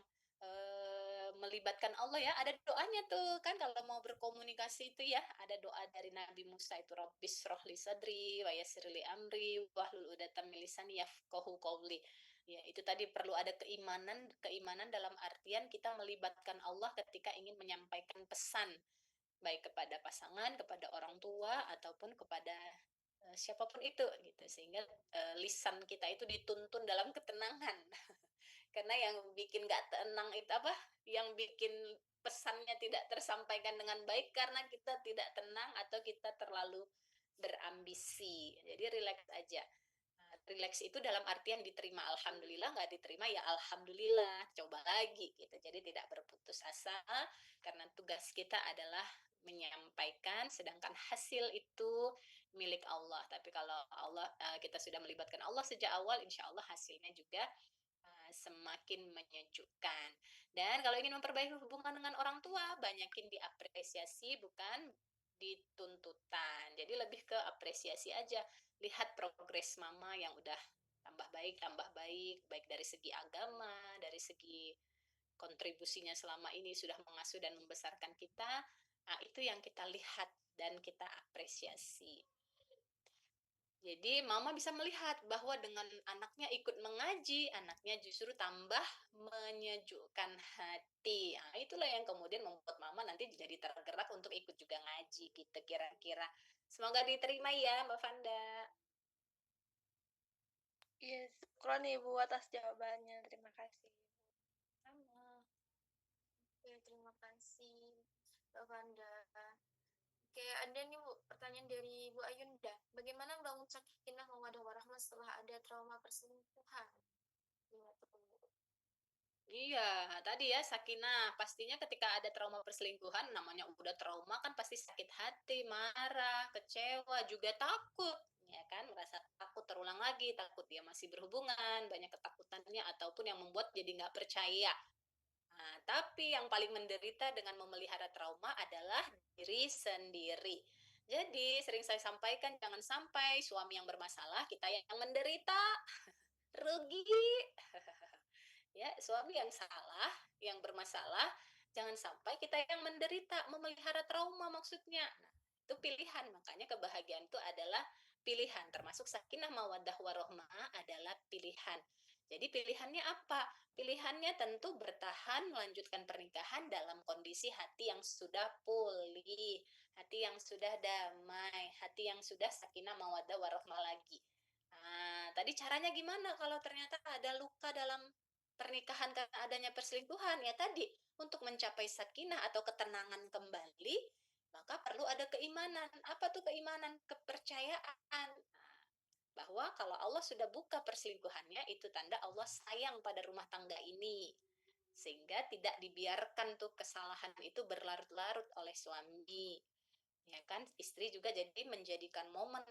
[SPEAKER 4] melibatkan Allah ya. Ada doanya tuh kan kalau mau berkomunikasi itu ya. Ada doa dari Nabi Musa itu Rabbis rohli sadri wa yassirli amri wahlul udatam min lisani yafqahu qawli. Ya, itu tadi perlu ada keimanan dalam artian kita melibatkan Allah ketika ingin menyampaikan pesan baik kepada pasangan, kepada orang tua ataupun kepada siapapun itu gitu. Sehingga lisan kita itu dituntun dalam ketenangan. Karena yang bikin nggak tenang itu apa? Yang bikin pesannya tidak tersampaikan dengan baik karena kita tidak tenang atau kita terlalu berambisi. Jadi relax aja. Relax itu dalam artian diterima alhamdulillah, nggak diterima ya alhamdulillah, coba lagi gitu. Jadi tidak berputus asa karena tugas kita adalah menyampaikan, sedangkan hasil itu milik Allah. Tapi kalau Allah kita sudah melibatkan Allah sejak awal, insya Allah hasilnya juga semakin menyejukkan. Dan kalau ingin memperbaiki hubungan dengan orang tua, banyakin diapresiasi bukan dituntutan. Jadi lebih ke apresiasi aja. Lihat progres mama yang udah tambah baik, baik dari segi agama, dari segi kontribusinya selama ini sudah mengasuh dan membesarkan kita. Nah, itu yang kita lihat dan kita apresiasi. Jadi mama bisa melihat bahwa dengan anaknya ikut mengaji, anaknya justru tambah menyejukkan hati. Nah, itulah yang kemudian membuat mama nanti jadi tergerak untuk ikut juga ngaji gitu kira-kira. Semoga diterima ya Mbak Fanda.
[SPEAKER 2] Yes, syukron Ibu atas jawabannya. Terima kasih.
[SPEAKER 4] Sama.
[SPEAKER 1] Oke, terima kasih Mbak Vanda. Oke, ada nih Bu, pertanyaan dari Bu Ayunda. Bagaimana membangun sakinah mawaddah warahmah setelah ada trauma perselingkuhan? Gimana tuh, Bu?
[SPEAKER 4] Iya, tadi ya sakinah. Pastinya ketika ada trauma perselingkuhan, namanya udah trauma kan pasti sakit hati, marah, kecewa, juga takut. Ya kan, merasa takut terulang lagi, takut dia masih berhubungan, banyak ketakutannya, ataupun yang membuat jadi nggak percaya. Nah, tapi yang paling menderita dengan memelihara trauma adalah diri sendiri. Jadi, sering saya sampaikan, jangan sampai suami yang bermasalah, kita yang menderita, rugi. Ya, suami yang salah, yang bermasalah, jangan sampai kita yang menderita, memelihara trauma maksudnya. Nah, itu pilihan, makanya kebahagiaan itu adalah pilihan, termasuk sakinah mawaddah warohmah adalah pilihan. Jadi pilihannya apa? Pilihannya tentu bertahan, melanjutkan pernikahan dalam kondisi hati yang sudah pulih, hati yang sudah damai, hati yang sudah sakinah mawaddah warohmah lagi. Nah, tadi caranya gimana kalau ternyata ada luka dalam pernikahan karena adanya perselingkuhan? Ya tadi, untuk mencapai sakinah atau ketenangan kembali, maka perlu ada keimanan. Apa tuh keimanan? Kepercayaan. Bahwa kalau Allah sudah buka perselingkuhannya, itu tanda Allah sayang pada rumah tangga ini. Sehingga tidak dibiarkan tuh kesalahan itu berlarut-larut oleh suami. Ya kan, istri juga jadi menjadikan momen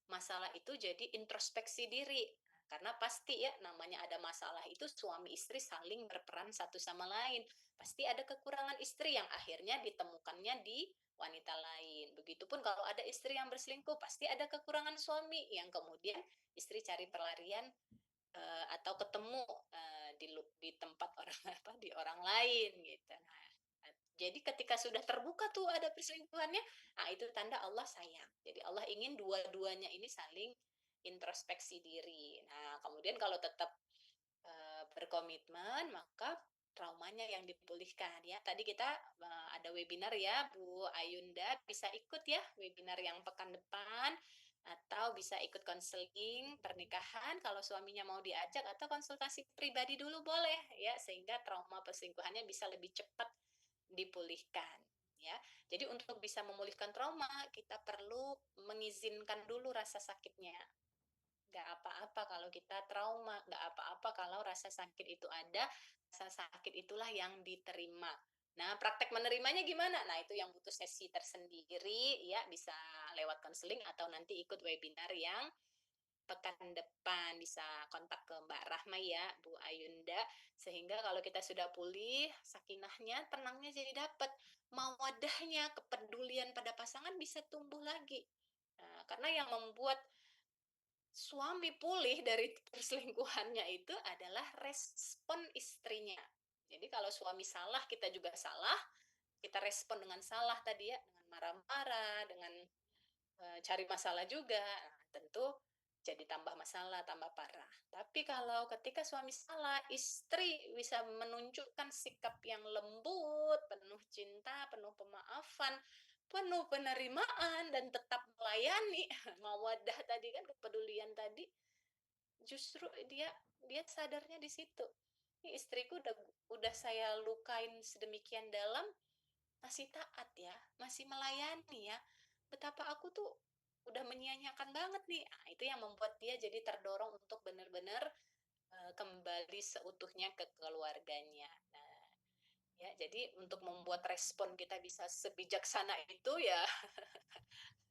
[SPEAKER 4] masalah itu jadi introspeksi diri. Karena pasti ya namanya ada masalah itu suami istri saling berperan satu sama lain. Pasti ada kekurangan istri yang akhirnya ditemukannya di wanita lain. Begitupun kalau ada istri yang berselingkuh, pasti ada kekurangan suami yang kemudian istri cari pelarian atau ketemu di tempat orang apa di orang lain gitu. Nah, jadi ketika sudah terbuka tuh ada perselingkuhannya, nah itu tanda Allah sayang. Jadi Allah ingin dua-duanya ini saling introspeksi diri. Nah, kemudian kalau tetap berkomitmen, maka traumanya yang dipulihkan ya. Tadi kita ada webinar ya, Bu Ayunda bisa ikut ya webinar yang pekan depan atau bisa ikut konseling pernikahan kalau suaminya mau diajak atau konsultasi pribadi dulu boleh ya sehingga trauma perselingkuhannya bisa lebih cepat dipulihkan ya. Jadi untuk bisa memulihkan trauma kita perlu mengizinkan dulu rasa sakitnya. Nggak apa-apa kalau kita trauma, nggak apa-apa kalau rasa sakit itu ada, rasa sakit itulah yang diterima. Nah, praktek menerimanya gimana? Nah, itu yang butuh sesi tersendiri, ya bisa lewat konseling atau nanti ikut webinar yang pekan depan. Bisa kontak ke Mbak Rahma ya, Bu Ayunda. Sehingga kalau kita sudah pulih, sakinahnya, tenangnya jadi dapat. Mawadahnya, kepedulian pada pasangan bisa tumbuh lagi. Nah, karena yang membuat suami pulih dari perselingkuhannya itu adalah respon istrinya. Jadi kalau suami salah, kita juga salah, kita respon dengan salah tadi ya, dengan marah-marah, dengan cari masalah juga. Nah, tentu jadi tambah masalah, tambah parah. Tapi kalau ketika suami salah, istri bisa menunjukkan sikap yang lembut, penuh cinta, penuh pemaafan, penuh penerimaan dan tetap melayani mawadah tadi kan kepedulian tadi justru dia dia sadarnya di situ. Ini istriku udah saya lukain sedemikian dalam masih taat ya, masih melayani ya. Betapa aku tuh udah menyia-nyiakan banget nih. Nah, itu yang membuat dia jadi terdorong untuk benar-benar kembali seutuhnya ke keluarganya. Nah, ya jadi untuk membuat respon kita bisa sebijaksana itu ya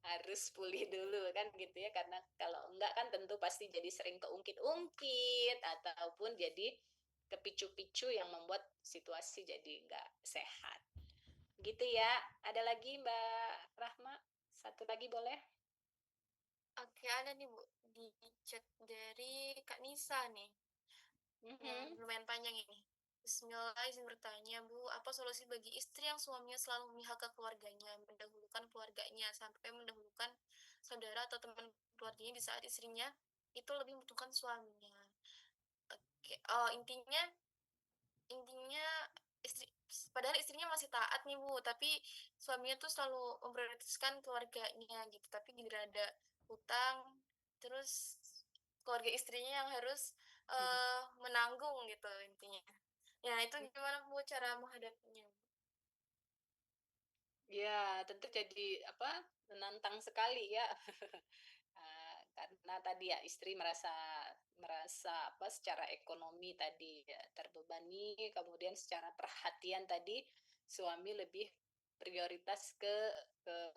[SPEAKER 4] harus pulih dulu kan gitu ya karena kalau enggak kan tentu pasti jadi sering keungkit-ungkit ataupun jadi kepicu-picu yang membuat situasi jadi enggak sehat gitu ya. Ada lagi Mbak Rahma, satu lagi boleh?
[SPEAKER 1] Oke, ada nih Bu di chat dari Kak Nisa nih. Yang lumayan panjang ini. Bismillah, izin bertanya, Bu, apa solusi bagi istri yang suaminya selalu memihak ke keluarganya, mendahulukan keluarganya, sampai mendahulukan saudara atau teman keluarganya di saat istrinya itu lebih membutuhkan suaminya. Oke, oh intinya istri, padahal istrinya masih taat nih Bu, tapi suaminya tuh selalu memprioritaskan keluarganya gitu, tapi giliran ada hutang, terus keluarga istrinya yang harus menanggung gitu intinya. Ya itu gimana Bu cara menghadapinya?
[SPEAKER 4] Ya, tentu jadi menantang sekali ya. Karena tadi ya istri merasa merasa secara ekonomi tadi ya terbebani, kemudian secara perhatian tadi suami lebih prioritas ke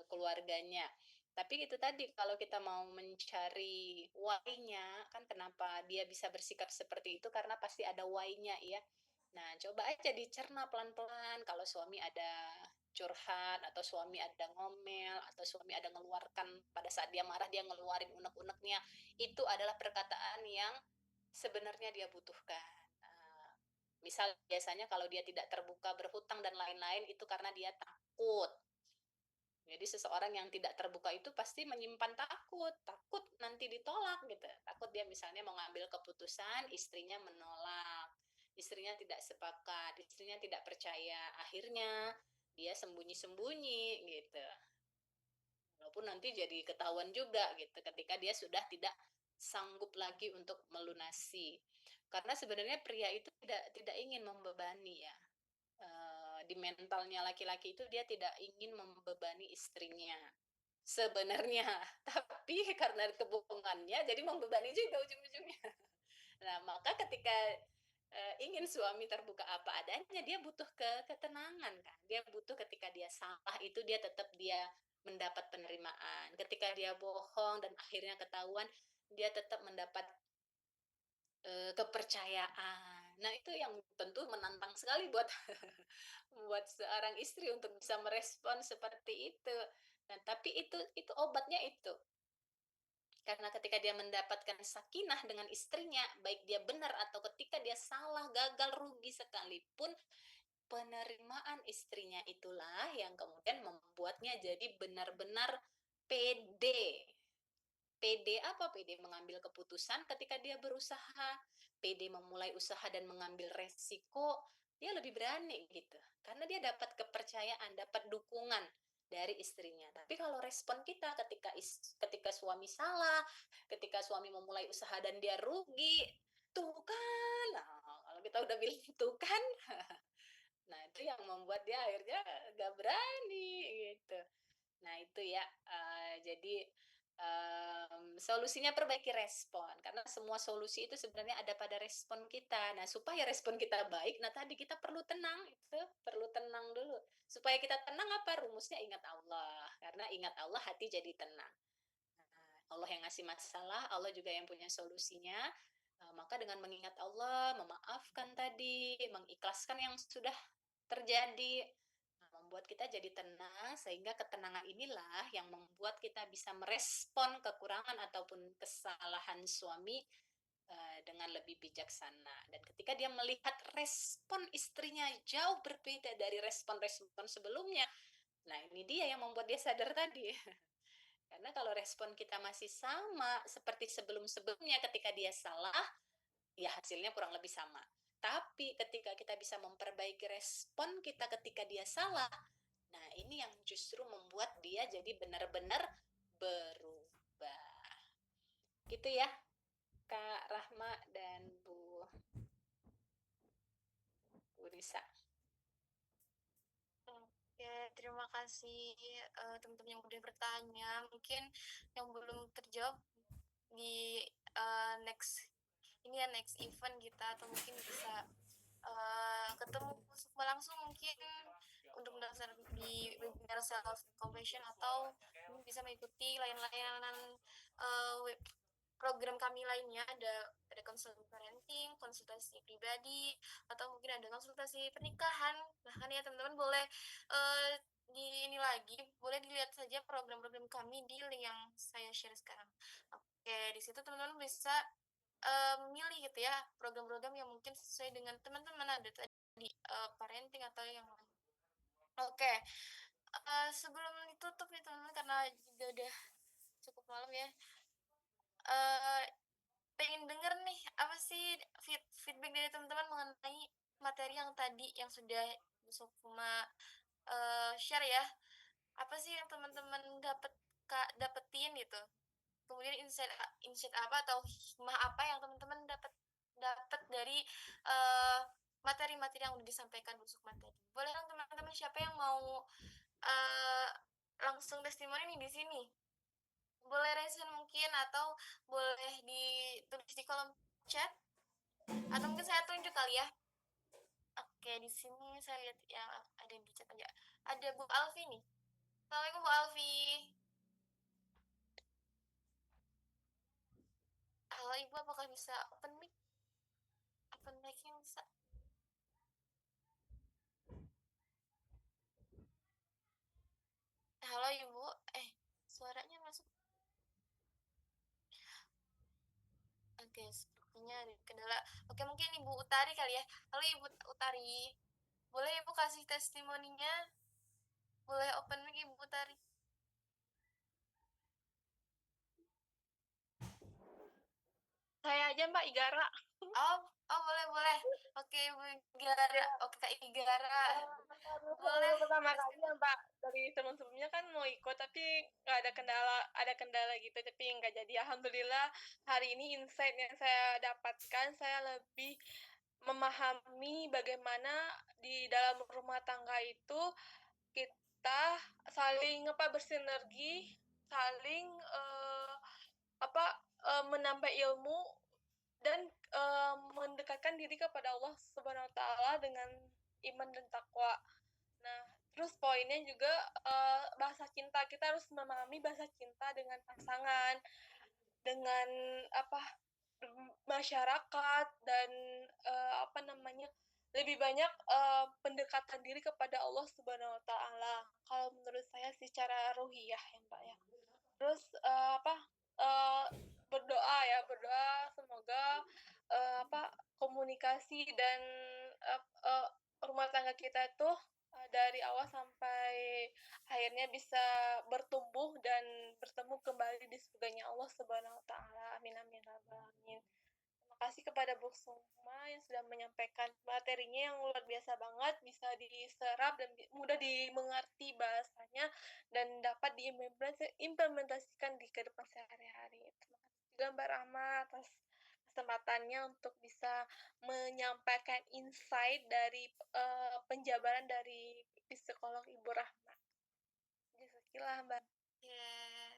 [SPEAKER 4] keluarganya. Tapi itu tadi kalau kita mau mencari why-nya, kan kenapa dia bisa bersikap seperti itu karena pasti ada why-nya ya. Nah, coba aja dicerna pelan-pelan kalau suami ada curhat atau suami ada ngomel atau suami ada ngeluarkan pada saat dia marah dia ngeluarin unek-uneknya, itu adalah perkataan yang sebenarnya dia butuhkan. Misal biasanya kalau dia tidak terbuka berhutang dan lain-lain itu karena dia takut. Jadi seseorang yang tidak terbuka itu pasti menyimpan takut nanti ditolak gitu. Takut dia misalnya mengambil keputusan, istrinya menolak, istrinya tidak sepakat, istrinya tidak percaya. Akhirnya dia sembunyi-sembunyi gitu. Walaupun nanti jadi ketahuan juga gitu ketika dia sudah tidak sanggup lagi untuk melunasi. Karena sebenarnya pria itu tidak ingin membebani ya. Di mentalnya laki-laki itu dia tidak ingin membebani istrinya sebenarnya, tapi karena kebohongannya jadi membebani juga ujung-ujungnya. Nah, maka ketika ingin suami terbuka apa adanya, dia butuh ketenangan kan. Dia butuh ketika dia salah itu dia tetap dia mendapat penerimaan. Ketika dia bohong dan akhirnya ketahuan, dia tetap mendapat kepercayaan. Nah, itu yang tentu menantang sekali buat buat seorang istri untuk bisa merespon seperti itu. Nah, tapi itu obatnya itu. Karena ketika dia mendapatkan sakinah dengan istrinya, baik dia benar atau ketika dia salah, gagal, rugi sekalipun, penerimaan istrinya itulah yang kemudian membuatnya jadi benar-benar pede. PD apa? PD mengambil keputusan ketika dia berusaha, PD memulai usaha dan mengambil resiko, dia lebih berani gitu. Karena dia dapat kepercayaan, dapat dukungan dari istrinya. Tapi kalau respon kita ketika suami salah, ketika suami memulai usaha dan dia rugi, tuh kan. Nah, kalau kita udah bilang tuh kan, nah itu yang membuat dia akhirnya gak berani gitu. Nah, itu ya, jadi, solusinya perbaiki respon, karena semua solusi itu sebenarnya ada pada respon kita. Nah, supaya respon kita baik, nah tadi kita perlu tenang, itu perlu tenang dulu. Supaya kita tenang apa? Rumusnya ingat Allah, karena ingat Allah hati jadi tenang. Nah, Allah yang ngasih masalah, Allah juga yang punya solusinya, maka dengan mengingat Allah, memaafkan tadi, mengikhlaskan yang sudah terjadi, membuat kita jadi tenang, sehingga ketenangan inilah yang membuat kita bisa merespon kekurangan ataupun kesalahan suami dengan lebih bijaksana. Dan ketika dia melihat respon istrinya jauh berbeda dari respon-respon sebelumnya, nah ini dia yang membuat dia sadar tadi. Karena kalau respon kita masih sama seperti sebelum-sebelumnya ketika dia salah, ya hasilnya kurang lebih sama. Tapi ketika kita bisa memperbaiki respon kita ketika dia salah, nah ini yang justru membuat dia jadi benar-benar berubah. Gitu ya, Kak Rahma dan Bu Nisa.
[SPEAKER 1] Ya, terima kasih teman-teman yang udah bertanya. Mungkin yang belum terjawab di next ini ya next event kita atau mungkin bisa ketemu langsung mungkin untuk mendaftar di webinar self compassion atau bisa mengikuti layanan web program kami lainnya ada konsultasi parenting, konsultasi pribadi, atau mungkin ada konsultasi pernikahan. Bahkan ya teman-teman boleh di ini lagi, boleh dilihat saja program-program kami di link yang saya share sekarang. Oke, di situ teman-teman bisa milih gitu ya program-program yang mungkin sesuai dengan teman-teman ada tadi parenting atau yang lain. Oke, sebelum ditutup nih teman-teman karena juga udah cukup malam ya. Pengen denger nih apa sih feedback dari teman-teman mengenai materi yang tadi yang sudah Bu Sukma share ya. Apa sih yang teman-teman dapetin gitu kemudian insight apa atau hikmah apa yang teman-teman dapat dari materi-materi yang udah disampaikan Bu Sukma tadi. Boleh dong teman-teman, siapa yang mau langsung testimoni nih di sini? Boleh raise hand mungkin, atau boleh ditulis di kolom chat, atau mungkin saya tunjuk kali ya. Oke, di sini saya lihat yang ada di chat aja. Ada Bu Alfi nih. Assalamualaikum Bu Alfi. Halo Ibu, apakah bisa open mic? Open mic-nya bisa. Halo Ibu, suaranya masuk. Oke, sepertinya ada kendala. Oke, mungkin Ibu Utari kali ya. Halo Ibu Utari. Boleh Ibu kasih testimoninya? Boleh open mic Ibu Utari?
[SPEAKER 2] Saya aja Mbak Igara.
[SPEAKER 1] Oh boleh. Oke Ibu Igara. Oke Kak Igara. Boleh.
[SPEAKER 2] Pertama kali ya Mbak, dari sebelum-sebelumnya kan mau ikut tapi nggak ada kendala gitu, tapi nggak jadi. Alhamdulillah hari ini insight yang saya dapatkan, saya lebih memahami bagaimana di dalam rumah tangga itu kita saling bersinergi, saling menambah ilmu dan mendekatkan diri kepada Allah Subhanahu wa taala dengan iman dan takwa. Nah, terus poinnya juga bahasa cinta. Kita harus memahami bahasa cinta dengan pasangan, dengan masyarakat, dan lebih banyak pendekatan diri kepada Allah Subhanahu wa taala. Kalau menurut saya secara ruhiyah ya, Mbak ya. Terus berdoa semoga komunikasi dan rumah tangga kita itu dari awal sampai akhirnya bisa bertumbuh dan bertemu kembali di surganya Allah Subhanahu wa taala. Amin amin amin. Terima kasih kepada Bu Sukma yang sudah menyampaikan materinya yang luar biasa banget, bisa diserap dan mudah dimengerti bahasanya dan dapat diimplementasikan di kehidupan sehari-hari. Terima kasih juga Mbak Rahma atas kesempatannya untuk bisa menyampaikan insight dari penjabaran dari psikolog Ibu Rahma. Jazakallah Mbak.
[SPEAKER 1] Yeah.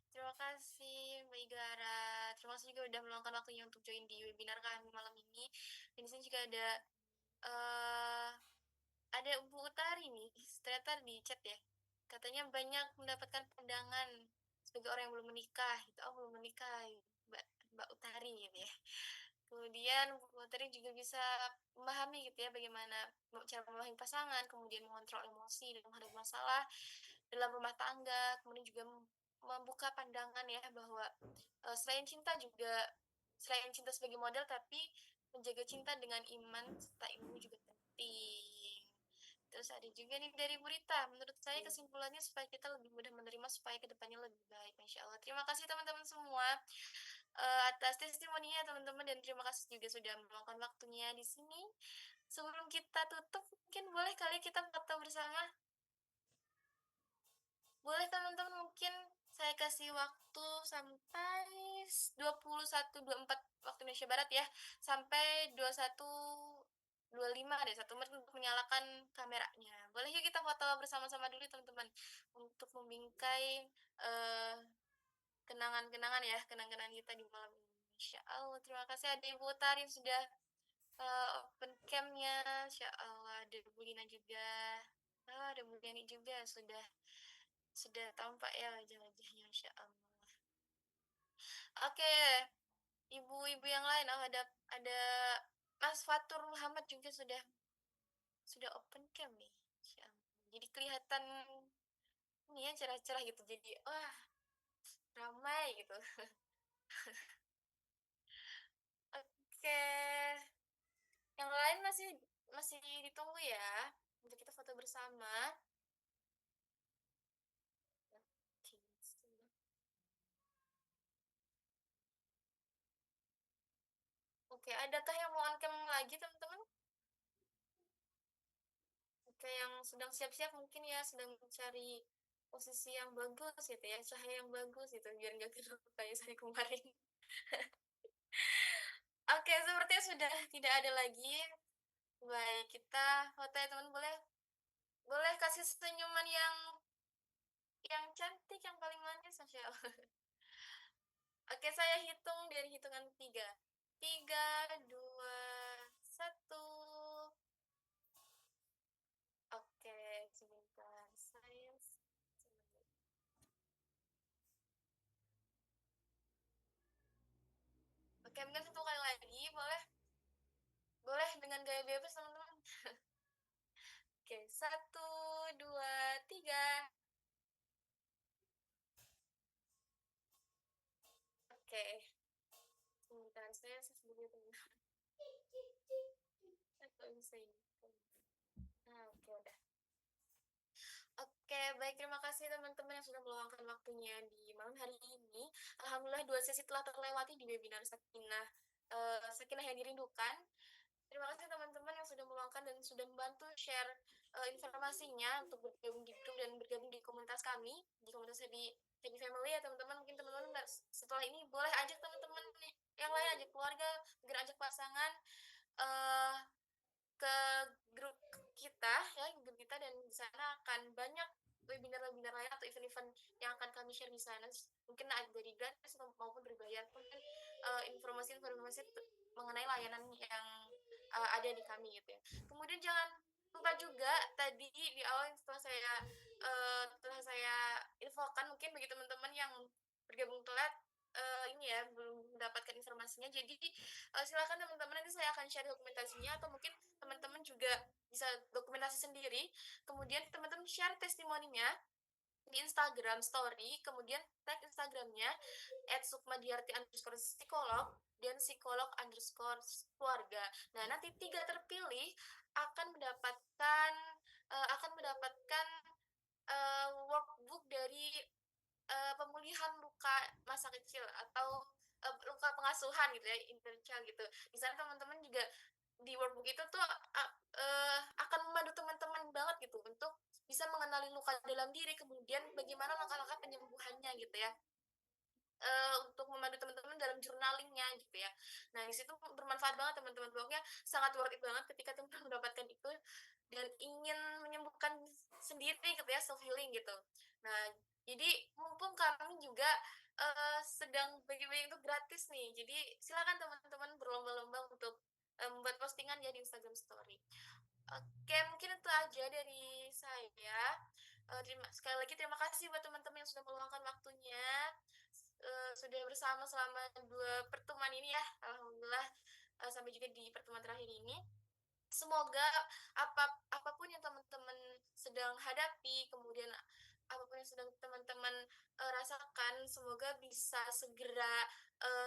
[SPEAKER 1] Terima kasih Mbak Igara. Terima kasih juga udah meluangkan waktunya untuk join di webinar kami malam ini. Dan di sini juga ada Bu Utari nih, ternyata di chat ya. Katanya banyak mendapatkan pandangan sebagai orang yang belum menikah. Gitu. Oh, belum menikah, Mbak Utari gitu ya. Kemudian Bu Utari juga bisa memahami gitu ya bagaimana cara memahami pasangan, kemudian mengontrol emosi dan menghadapi masalah dalam rumah tangga, kemudian juga membuka pandangan ya bahwa selain cinta sebagai model, tapi menjaga cinta dengan iman serta ilmu juga penting. Terus ada juga nih dari Burita, menurut saya kesimpulannya supaya kita lebih mudah menerima supaya kedepannya lebih baik, Masya Allah. Terima kasih teman-teman semua atas testimoninya teman-teman, dan terima kasih juga sudah meluangkan waktunya di sini. Sebelum kita tutup, mungkin boleh kali kita foto bersama. Boleh teman-teman, mungkin saya kasih waktu sampai 21.24 waktu Indonesia Barat ya, sampai 21.25 deh, 1 menit untuk menyalakan kameranya. Boleh yuk kita foto bersama-sama dulu teman-teman, untuk membingkai kenangan-kenangan ya, kenangan kita di malam ini. Insya Allah, terima kasih ada Ibu Tarin sudah open cam-nya. Insya Allah, ada Bu Lina juga. Ada Bu Yani juga sudah tampak ya wajah-wajahnya, Insya Allah. Oke, ibu-ibu yang lain, ada Mas Fatur Muhammad juga sudah open cam nih, Insya Allah. Jadi kelihatan ini ya, cerah-cerah gitu, jadi wah ramai gitu. Oke, yang lain masih ditunggu ya untuk kita foto bersama. Oke, adakah yang mau on cam lagi teman-teman? Oke, yang sedang siap-siap mungkin ya, sedang mencari posisi yang bagus gitu ya, cahaya yang bagus gitu, biar nggak gelap kayak saya kemarin. Oke, sepertinya sudah tidak ada lagi. Baik, kita foto ya teman, boleh boleh kasih senyuman yang cantik, yang paling manis, Masya Allah. Oke, saya hitung dari hitungan 3. 3, 2, 1. Oke, sebentar. Saya Oke, mungkin satu kali lagi, boleh? Boleh dengan gaya bebas, teman-teman. Oke, 1, 2, 3. Oke, sebentar. Saya sebenarnya teman. Aku bisa ini. Nah, oke, udah. Oke, baik. Terima kasih teman-teman yang sudah meluangkan waktunya di malam hari ini. Alhamdulillah 2 sesi telah terlewati di webinar Sakinah, Sakinah yang dirindukan. Terima kasih teman-teman yang sudah meluangkan dan sudah membantu share informasinya untuk bergabung di grup dan bergabung di komunitas kami, di komunitas Happy Family ya teman-teman. Mungkin teman-teman setelah ini boleh ajak teman-teman yang lain, ajak keluarga, mungkin ajak pasangan, eh ke grup kita ya, grup kita, dan di sana akan banyak webinar-webinar lain atau event-event yang akan kami share di sana, mungkin dari gratis maupun berbayar, mungkin informasi-informasi mengenai layanan yang ada di kami gitu ya. Kemudian jangan lupa juga tadi di awal setelah saya infokan, mungkin bagi teman-teman yang bergabung telat ini ya belum mendapatkan informasinya, jadi silakan teman-teman, nanti saya akan share dokumentasinya, atau mungkin teman-teman juga bisa dokumentasi sendiri, kemudian teman-teman share testimoninya di Instagram story, kemudian tag Instagramnya @sukmadiarti_psikolog dan psikolog_keluarga. Nah, nanti 3 terpilih akan mendapatkan workbook dari pemulihan luka masa kecil atau luka pengasuhan gitu ya, inner child gitu. Di sana teman-teman juga di workbook itu tuh akan membantu teman-teman banget gitu untuk bisa mengenali luka dalam diri, kemudian bagaimana langkah-langkah penyembuhannya gitu ya. Untuk membantu teman-teman dalam journalingnya gitu ya. Nah, di situ bermanfaat banget teman-teman, blognya sangat worth it banget ketika teman-teman mendapatkan itu dan ingin menyembuhkan sendiri gitu ya, self healing gitu. Nah, jadi mumpung kami juga sedang bagi-bagi itu gratis nih, jadi silakan teman-teman berlomba-lomba untuk membuat postingan ya di Instagram Story. Oke, mungkin itu aja dari saya. Sekali lagi terima kasih buat teman-teman yang sudah meluangkan waktunya, sudah bersama selama 2 pertemuan ini ya. Alhamdulillah, sampai juga di pertemuan terakhir ini. Semoga apapun yang teman-teman sedang hadapi, kemudian apapun yang sedang teman-teman rasakan, semoga bisa segera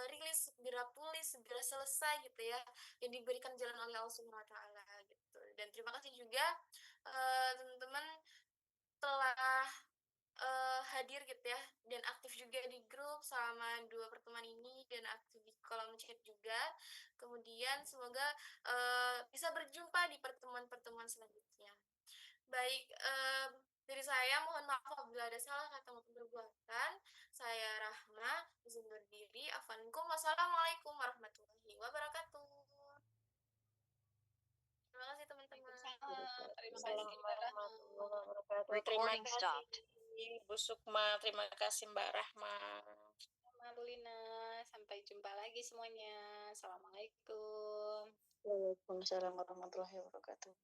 [SPEAKER 1] rilis, segera pulih, segera selesai gitu ya, yang diberikan jalan oleh Allah Subhanahu wa taala gitu. Dan terima kasih juga teman-teman telah hadir gitu ya, dan aktif juga di grup selama 2 pertemuan ini, dan aktif di kolom chat juga. Kemudian semoga bisa berjumpa di pertemuan-pertemuan selanjutnya. Baik, dari saya mohon maaf apabila ada salah kata maupun perbuatan. Saya Rahma, izin undur diri. Afwankum. Wassalamualaikum warahmatullahi wabarakatuh. Terima kasih teman-teman.
[SPEAKER 4] Waalaikumsalam. Terima kasih
[SPEAKER 2] Assalamualaikum
[SPEAKER 4] Mbak Rahma.
[SPEAKER 2] warahmatullahi wabarakatuh. Terima
[SPEAKER 5] Recording
[SPEAKER 2] kasih
[SPEAKER 5] stopped.
[SPEAKER 2] Bu Sukma, terima kasih Mbak Rahma.
[SPEAKER 4] Sama Bu Lina. Sampai jumpa lagi semuanya. Assalamualaikum.
[SPEAKER 2] Waalaikumsalam warahmatullahi wabarakatuh.